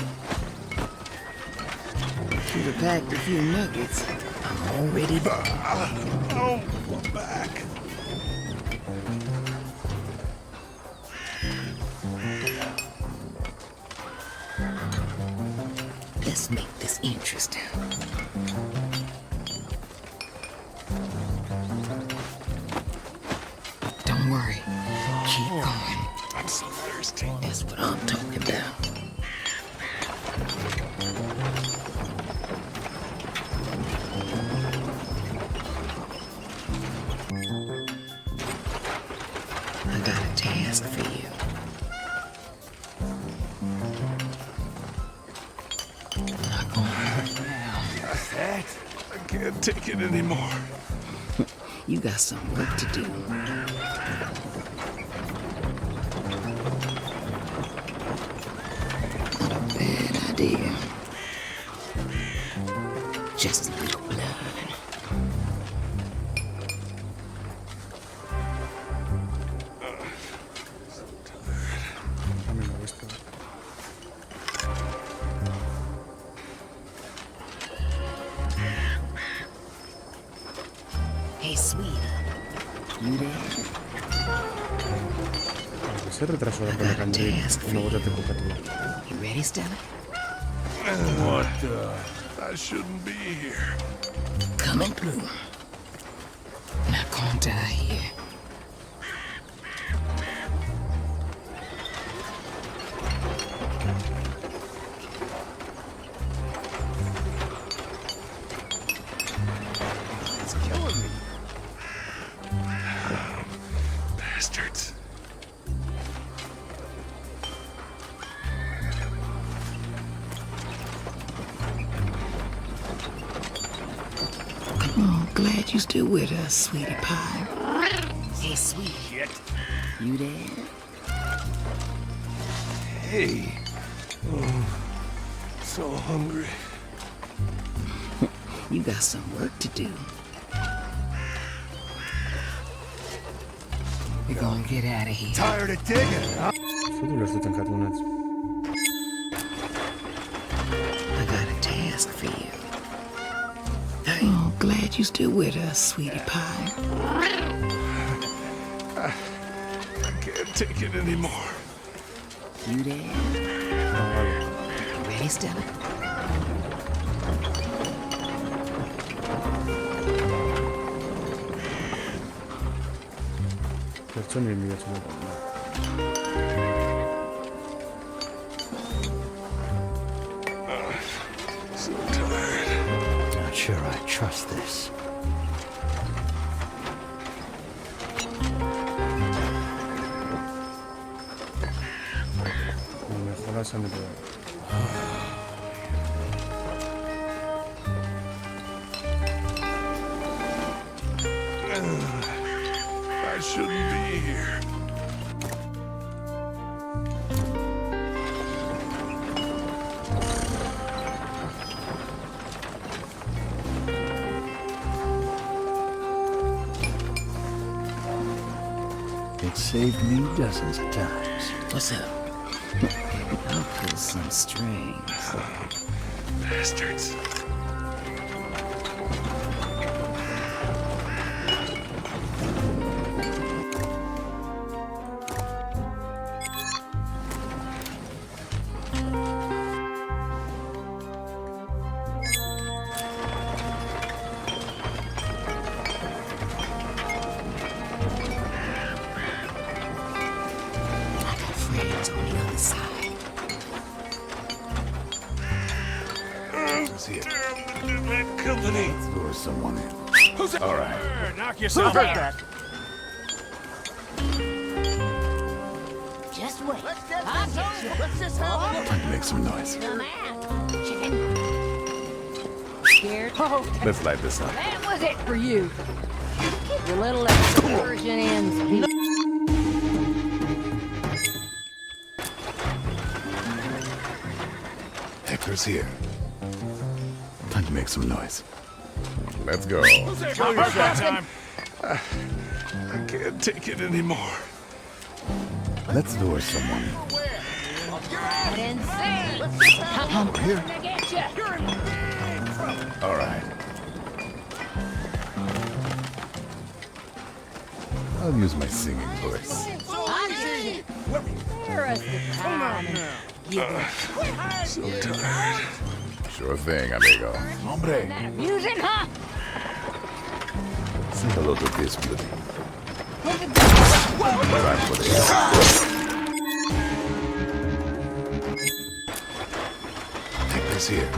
Should have packed a few nuggets. I'm already there. Oh, my back. Let's make this interesting. Don't worry. Keep going. I'm so thirsty. That's what I'm talking about. I got a task for you. Not gonna hurt now. I can't take it anymore. You got some work to do. Not a bad idea. Just a little blood. Hey, sweetie. You there? Se retrasó la pena Candri y no voy a tener que You ready, Stella? What the? I shouldn't be here. Coming through. Not gonna die here. It's killing me. Bastards. Oh, glad you still with us, sweetie pie. Hey, sweetie. Shit. You there? Hey. Oh, so hungry. You got some work to do. We're gonna get out of here. Tired of digging, huh? Σου δούλευε το ήταν κάτι έτσι. I got a task for you. Oh, glad you still with us, sweetie pie. I can't take it anymore. You there? Ready, Stella? Περτσόνι είναι έτσι. So tired. Not sure I trust this. Με χωράσανε το... I shouldn't be here. It saved me dozens of times. What's up? I'll pull some strings. Bastards. I got friends on the other side. See it. That company. Let's lure someone in. All right. Knock yourself out. Just wait. I'll get you. What's this Time to make some noise. Come out. Chicken. Scared? Oh, Let's light this up. that was it for you. Your little excursion ends. Hector's here. Time to make some noise. Let's go. Time. I can't take it anymore. Let's lure someone in. Insane. I'm here to get you. You're in All right. I'll use my singing voice. I'm just spare us the time. So tired. Sure thing, amigo. Hombre, That amusing, huh? say hello to this beauty. Look at this. Time for this. Hector's here.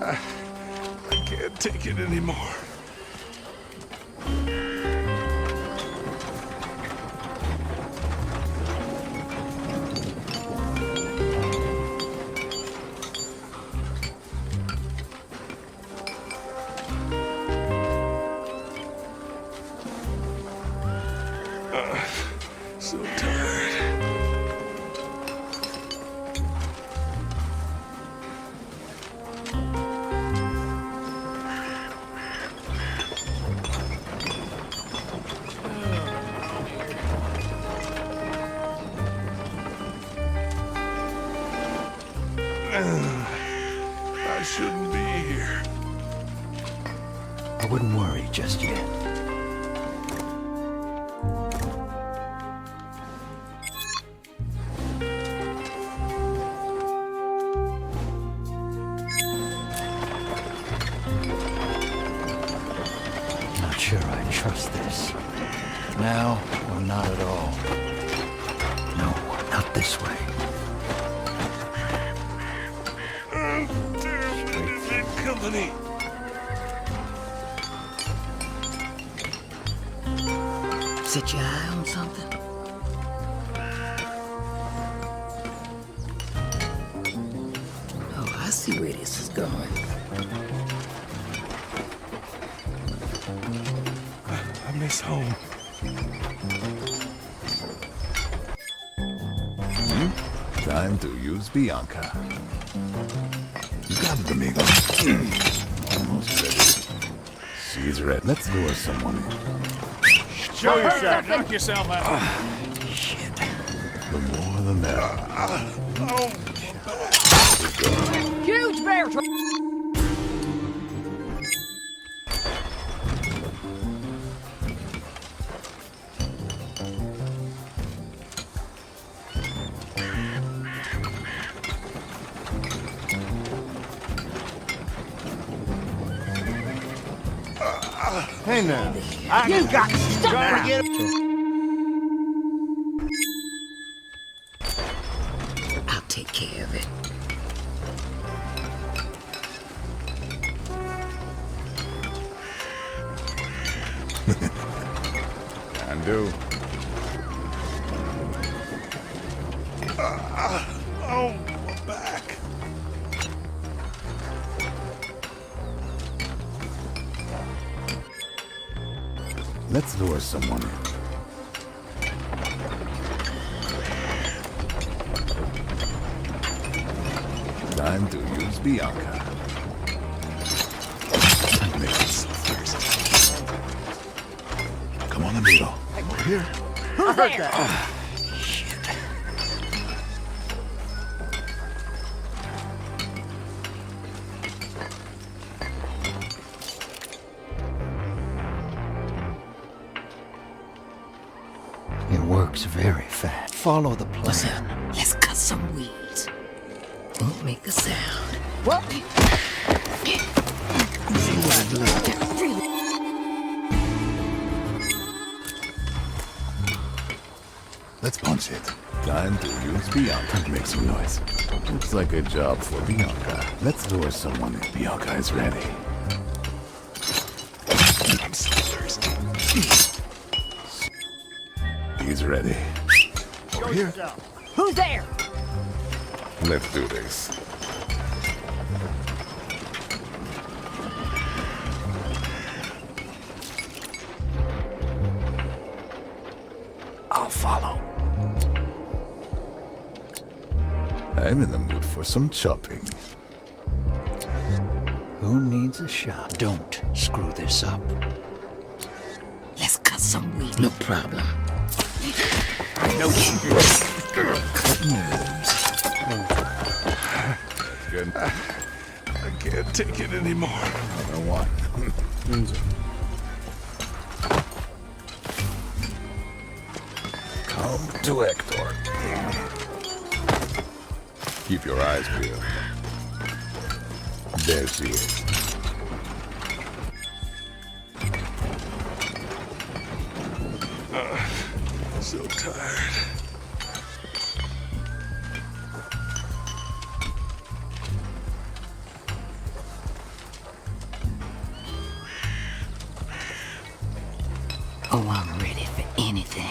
I can't take it anymore. So tired. I shouldn't be here. I wouldn't worry just yet. Not sure I trust this. Now or not at all. No, not this way. That company. Set your eye on something? Oh, I see where this is going. I miss home. Time to use Bianca. You got got it, amigo. Almost ready. She's ready. Let's lure someone in. Show yourself. Knock yourself out. Shit. The more the merrier. Huge bear trap. Hey now. You got stuck. Trying to get I'll take care of it. Can do. Oh, my back. Let's lure someone in. Time to use Bianca. I'm making so thirsty. Come on, amigo. We're here. Who heard that? It works very fast. Follow the plan. Let's cut some weeds. Won't make a sound. Well, Let's punch it. Time to use Bianca. Make some noise. Looks like a job for Bianca. Let's lure someone in. Bianca is ready. I'm so thirsty. He's ready. Show here. yourself. who's there? Let's do this. I'll follow. I'm in the mood for some chopping. Who needs a shot? Don't screw this up. Let's cut some weeds. No problem. Good. I can't take it anymore. Another one. Ninja. Come to Hector. Keep your eyes peeled. There she is. So tired. Oh, I'm ready for anything.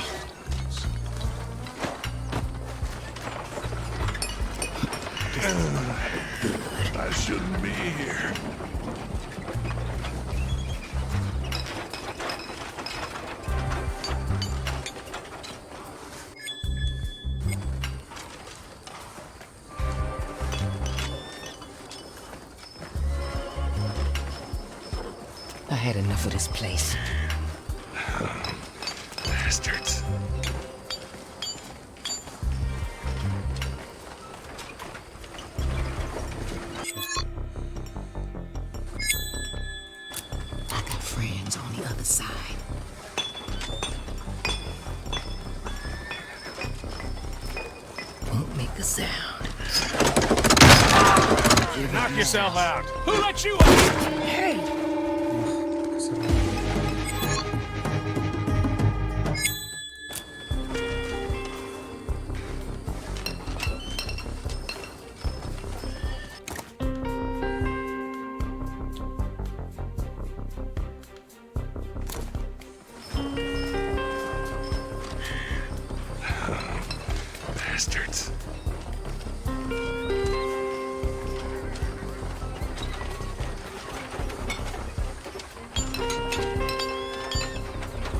I shouldn't be here. I had enough of this place. Bastards. I got friends on the other side. Won't make a sound. Knock yourself out. Who let you out? Hey, Bastards.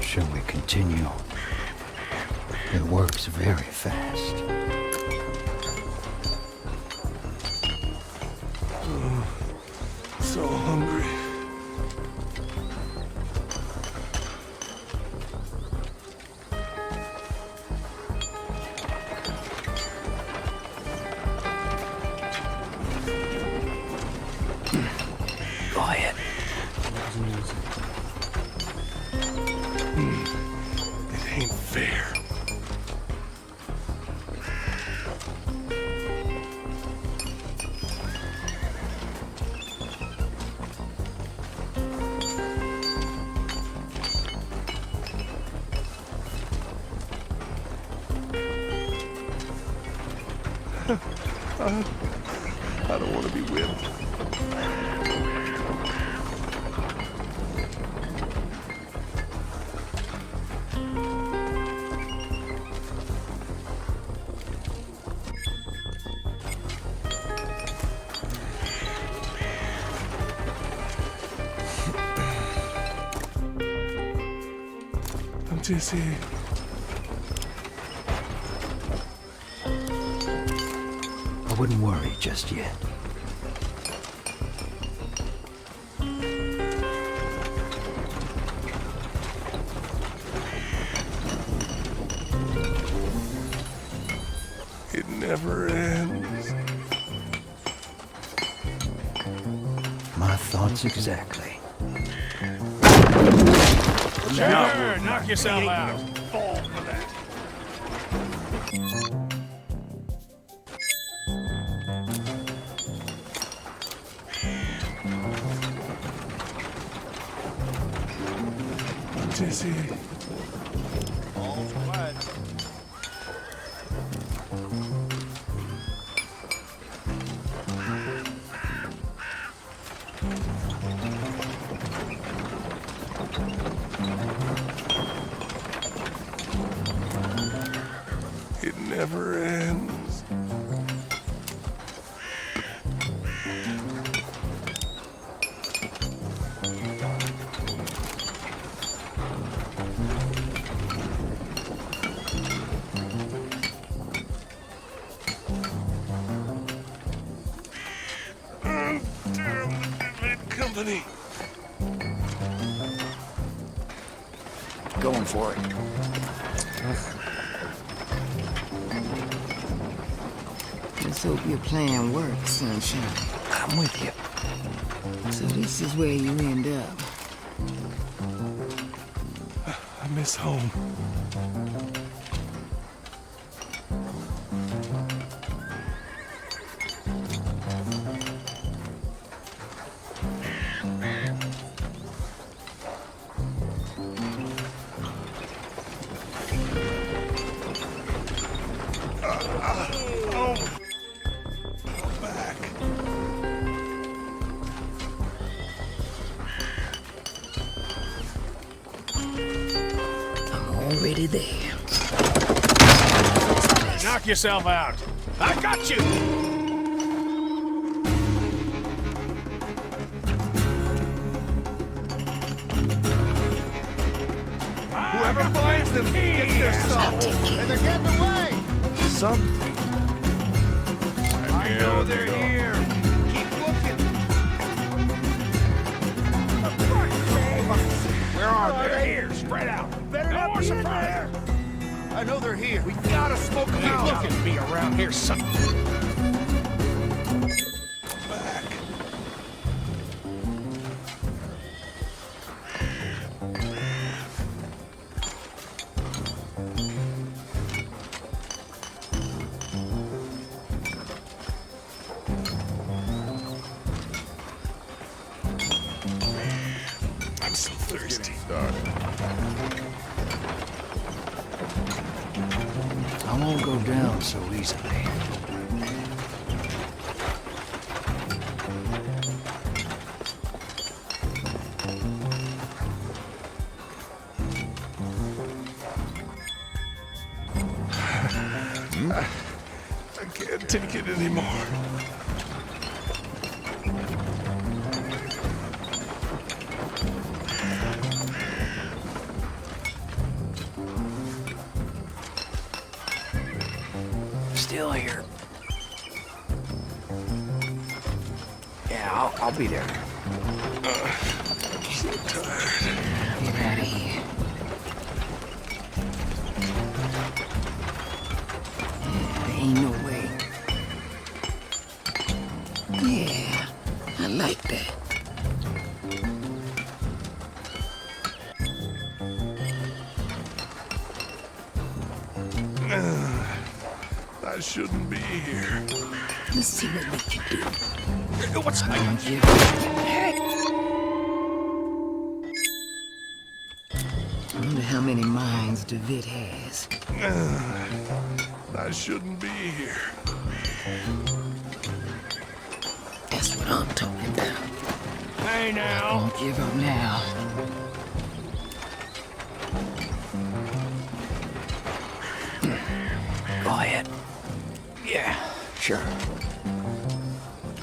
Shall we continue? It works very fast. I don't want to be whipped. I'm dizzy. I wouldn't worry just yet. It never ends. My thoughts exactly. Sure, knock yourself out. Fall for that. I'm dizzy. All's quiet. It never ends. Company. Going for it. Let's hope your plan works, Sunshine. I'm with you. So this is where you end up. I miss home. I'm already there. Knock yourself out. I got you. Whoever finds them gets their stuff. And they're getting away. Something. I know they're here. Keep looking. Where are they? Here, spread out. Better No not more be in surprise. there. I know they're here. We gotta smoke them Keep out. looking. Be around here, son. I'm so thirsty. Started. I won't go down so easily. I can't take it anymore. Still here. Yeah, I'll be there. So tired. Get out of here. There ain't no way. Yeah, I like that. I shouldn't be here. Let's see what we can do. What's Don't you? Wonder how many minds DeVitt has. I shouldn't be here. what I'm talking about. Hey now. Don't give up now. Go ahead. Yeah, sure.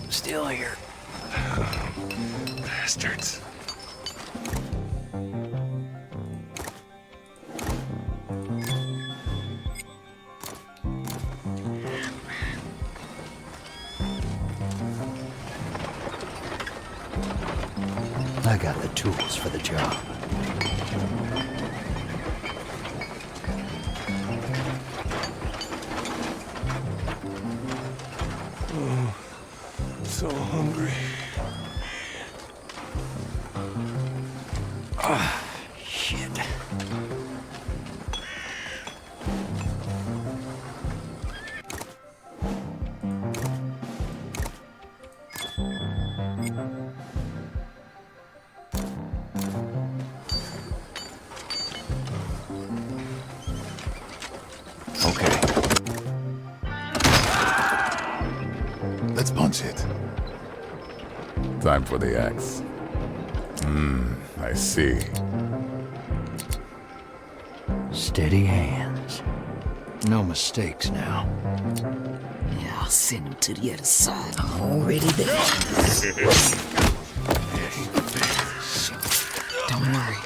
Still here. Bastards. I got the tools for the job. So hungry. Shit. Okay. Let's punch it. Time for the axe. I see. Steady hands. No mistakes now. Yeah, I'll send him to the other side. I'm already there. Don't worry.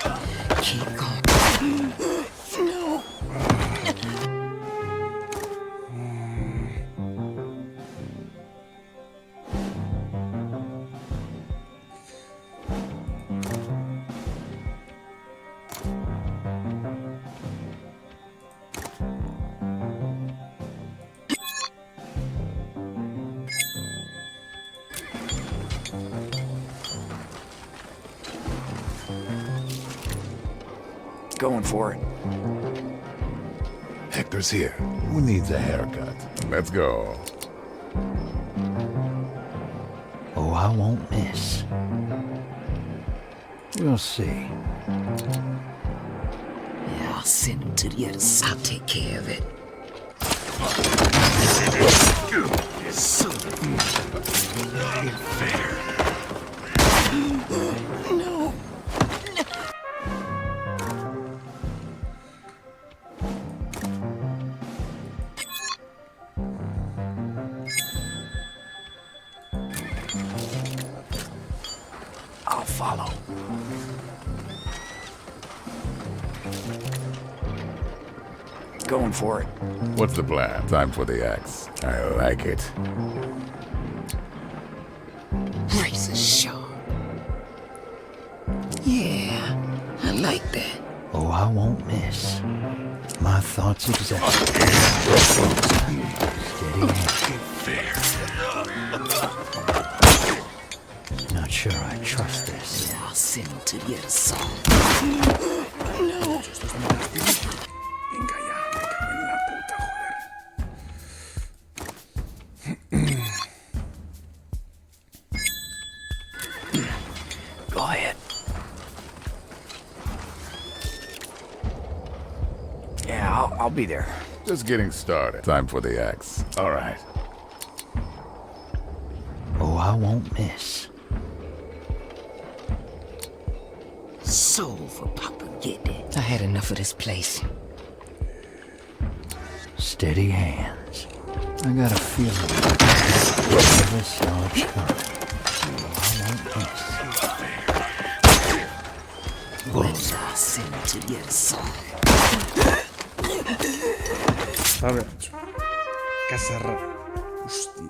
Keep going. No. Going for it. Hector's here. Who needs a haircut? Let's go. Oh, I won't miss. We'll see. Yeah, I'll send him to the other side. I'll take care of it. So Ain't fair. no. I'll follow. Going for it. What's the plan? Time for the axe. I like it. Razor sharp. Yeah, I like that. Oh, I won't miss. My thoughts exactly. Steady. Fair. Not sure I trust this. Yeah, I'll send him to the other side. No. Venga ya, me cago en la puta, joder. Go ahead. Yeah, I'll be there. Just getting started. Time for the axe. All right. Oh, I won't miss. Soul for Papa Getty. I had enough of this place. Steady hands. I got a feeling. Never saw it coming. Oh, I won't miss. Well, I'll send him to the other side. Sabe, casa rara. Hostia.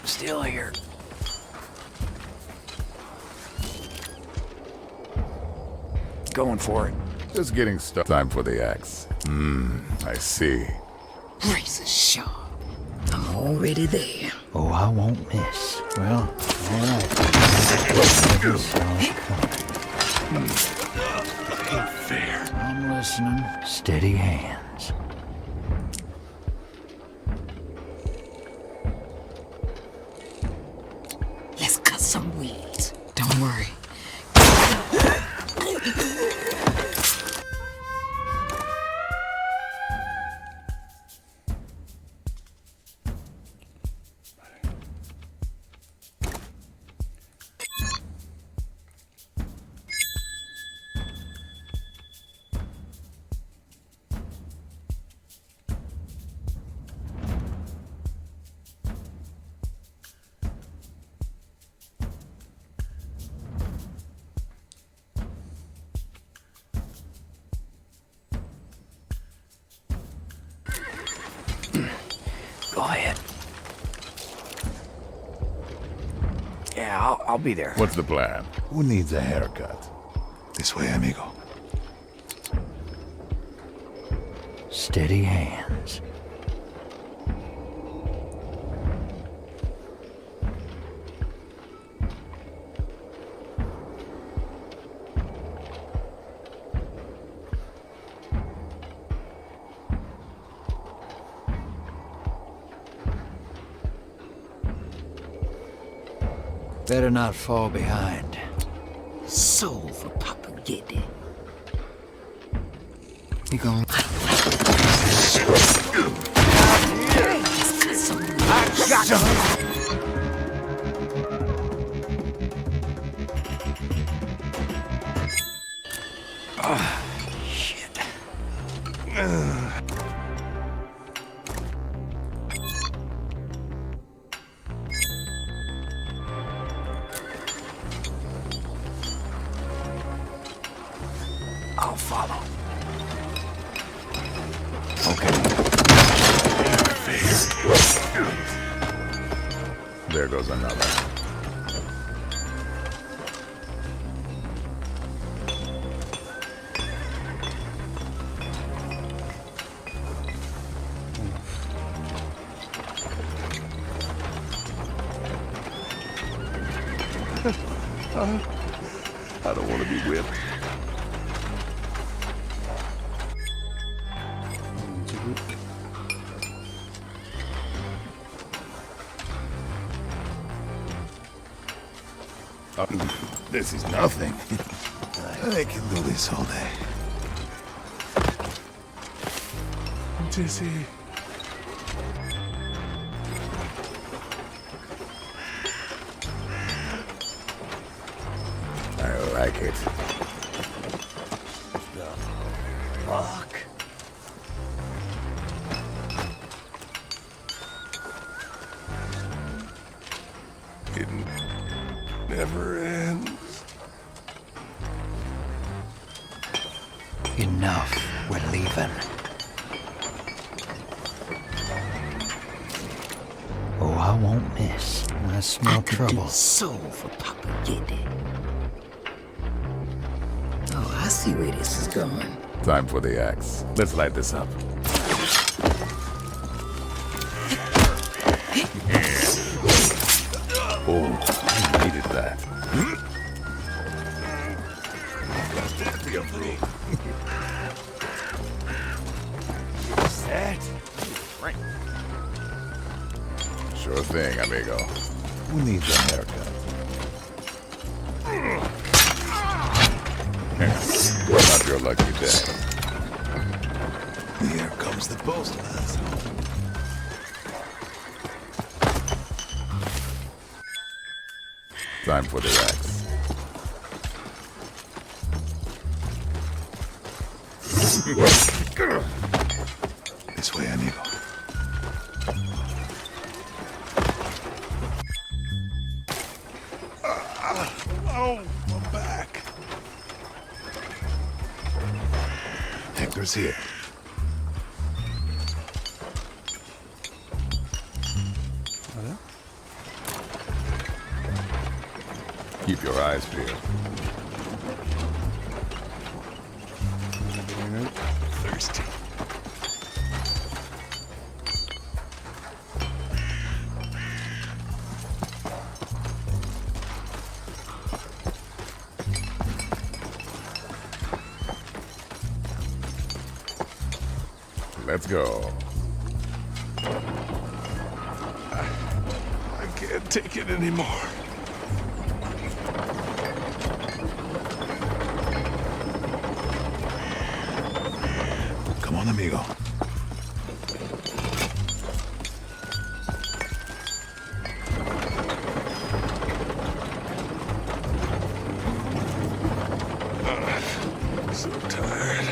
Still here. Going for it. Just getting started. Time for the axe. I see. Razor sharp. I'm already there. Oh, I won't miss. Well, all right. Never saw it coming. Ain't fair. I'm listening. Steady hands. Let's cut some weeds. Don't worry. Go ahead. Yeah, I'll be there. What's the plan? Who needs a haircut? This way, amigo. Steady hands. Better not fall behind. Soul for Papa Getty. You gon' Shit. I'll follow. There goes another. I don't want to be whipped. This is nothing. I can do this all day. Jesse. I like it. Fuck. It never ends. Enough. We're leaving. Oh, I won't miss. I smell trouble. Soul for Papa Getty. Oh, I see where this is going. Time for the axe. Let's light this up. Oh, I needed that. Set. Sure thing, amigo. Who needs a haircut? Not your lucky day. Here comes the postman. Time for the axe. This way, amigo. Oh, my back. Hector's here. Keep your eyes peeled. Thirsty. Let's go. I can't take it anymore. Come on, amigo. So tired.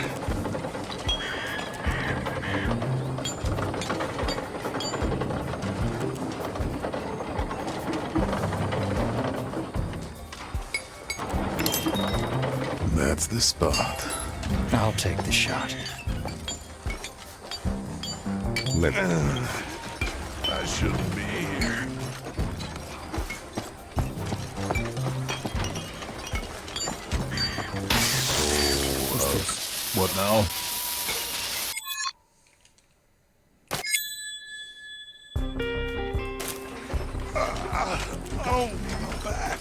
That's the spot. I'll take the shot. I shouldn't be here. What now? Oh, my back.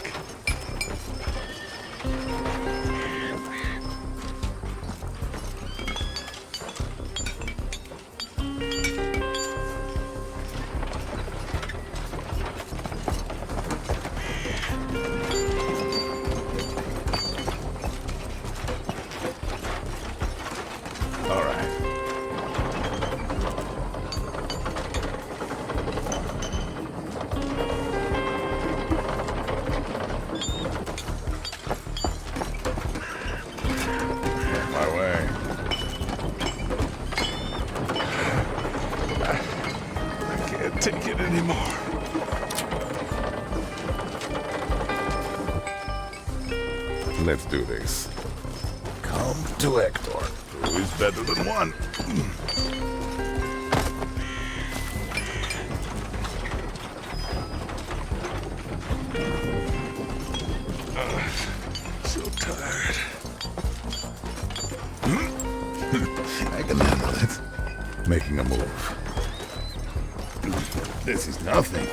All right. My way. I can't take it anymore. Let's do this. Come to Hector. Two is better than one. So tired. I can handle it. Making a move. This is nothing.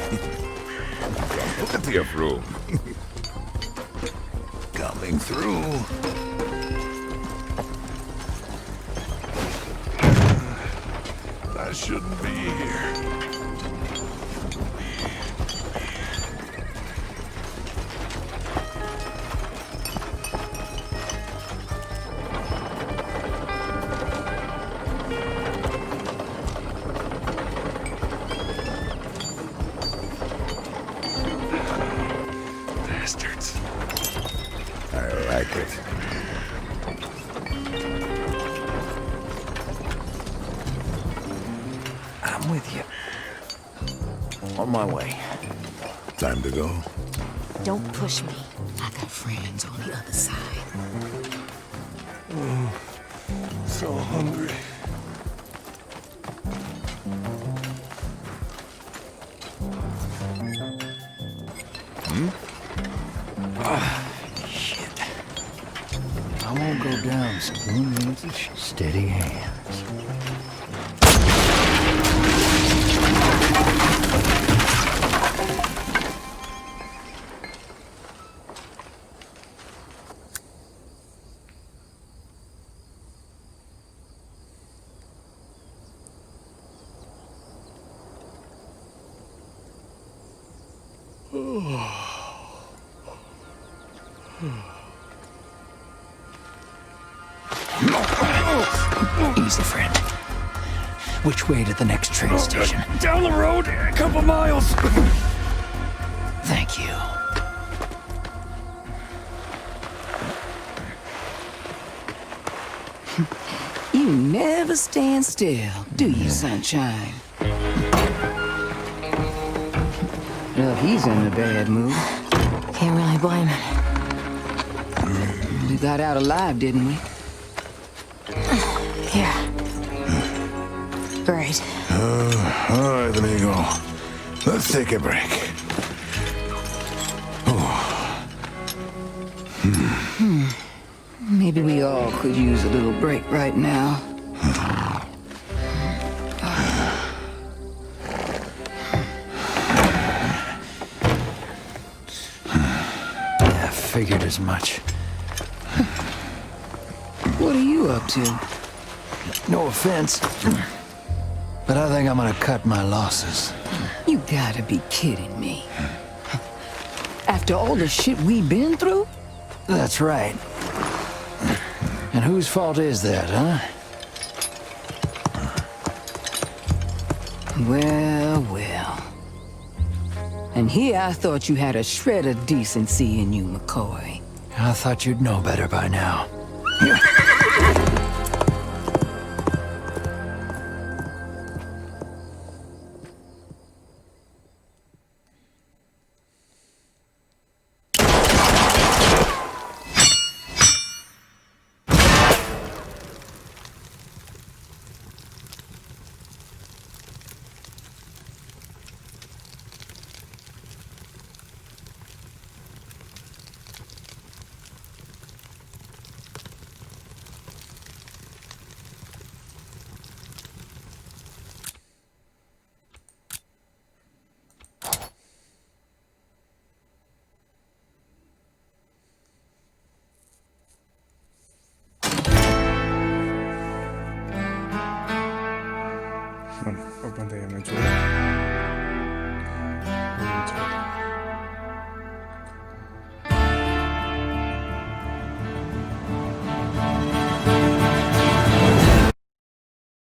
Plenty of room. Coming through. I shouldn't be here. Bastards. I like it. I'm with you. On my way. Time to go. Don't push me. I got friends on the other side. So hungry. Shit. I won't go down, so one needs steady hands. Easy, friend. Which way to the next train station? Down the road, a couple miles. Thank you. You never stand still, do you, sunshine? Well, he's in a bad mood. Can't really blame him. We got out alive, didn't we? Yeah. Great. All right, amigo. Let's take a break. Maybe we all could use a little break right now. I figured as much. What are you up to? No offense, but I think I'm gonna cut my losses. You gotta be kidding me. After all the shit we've been through? That's right. And whose fault is that, huh? Well, well. And here I thought you had a shred of decency in you, McCoy. I thought you'd know better by now.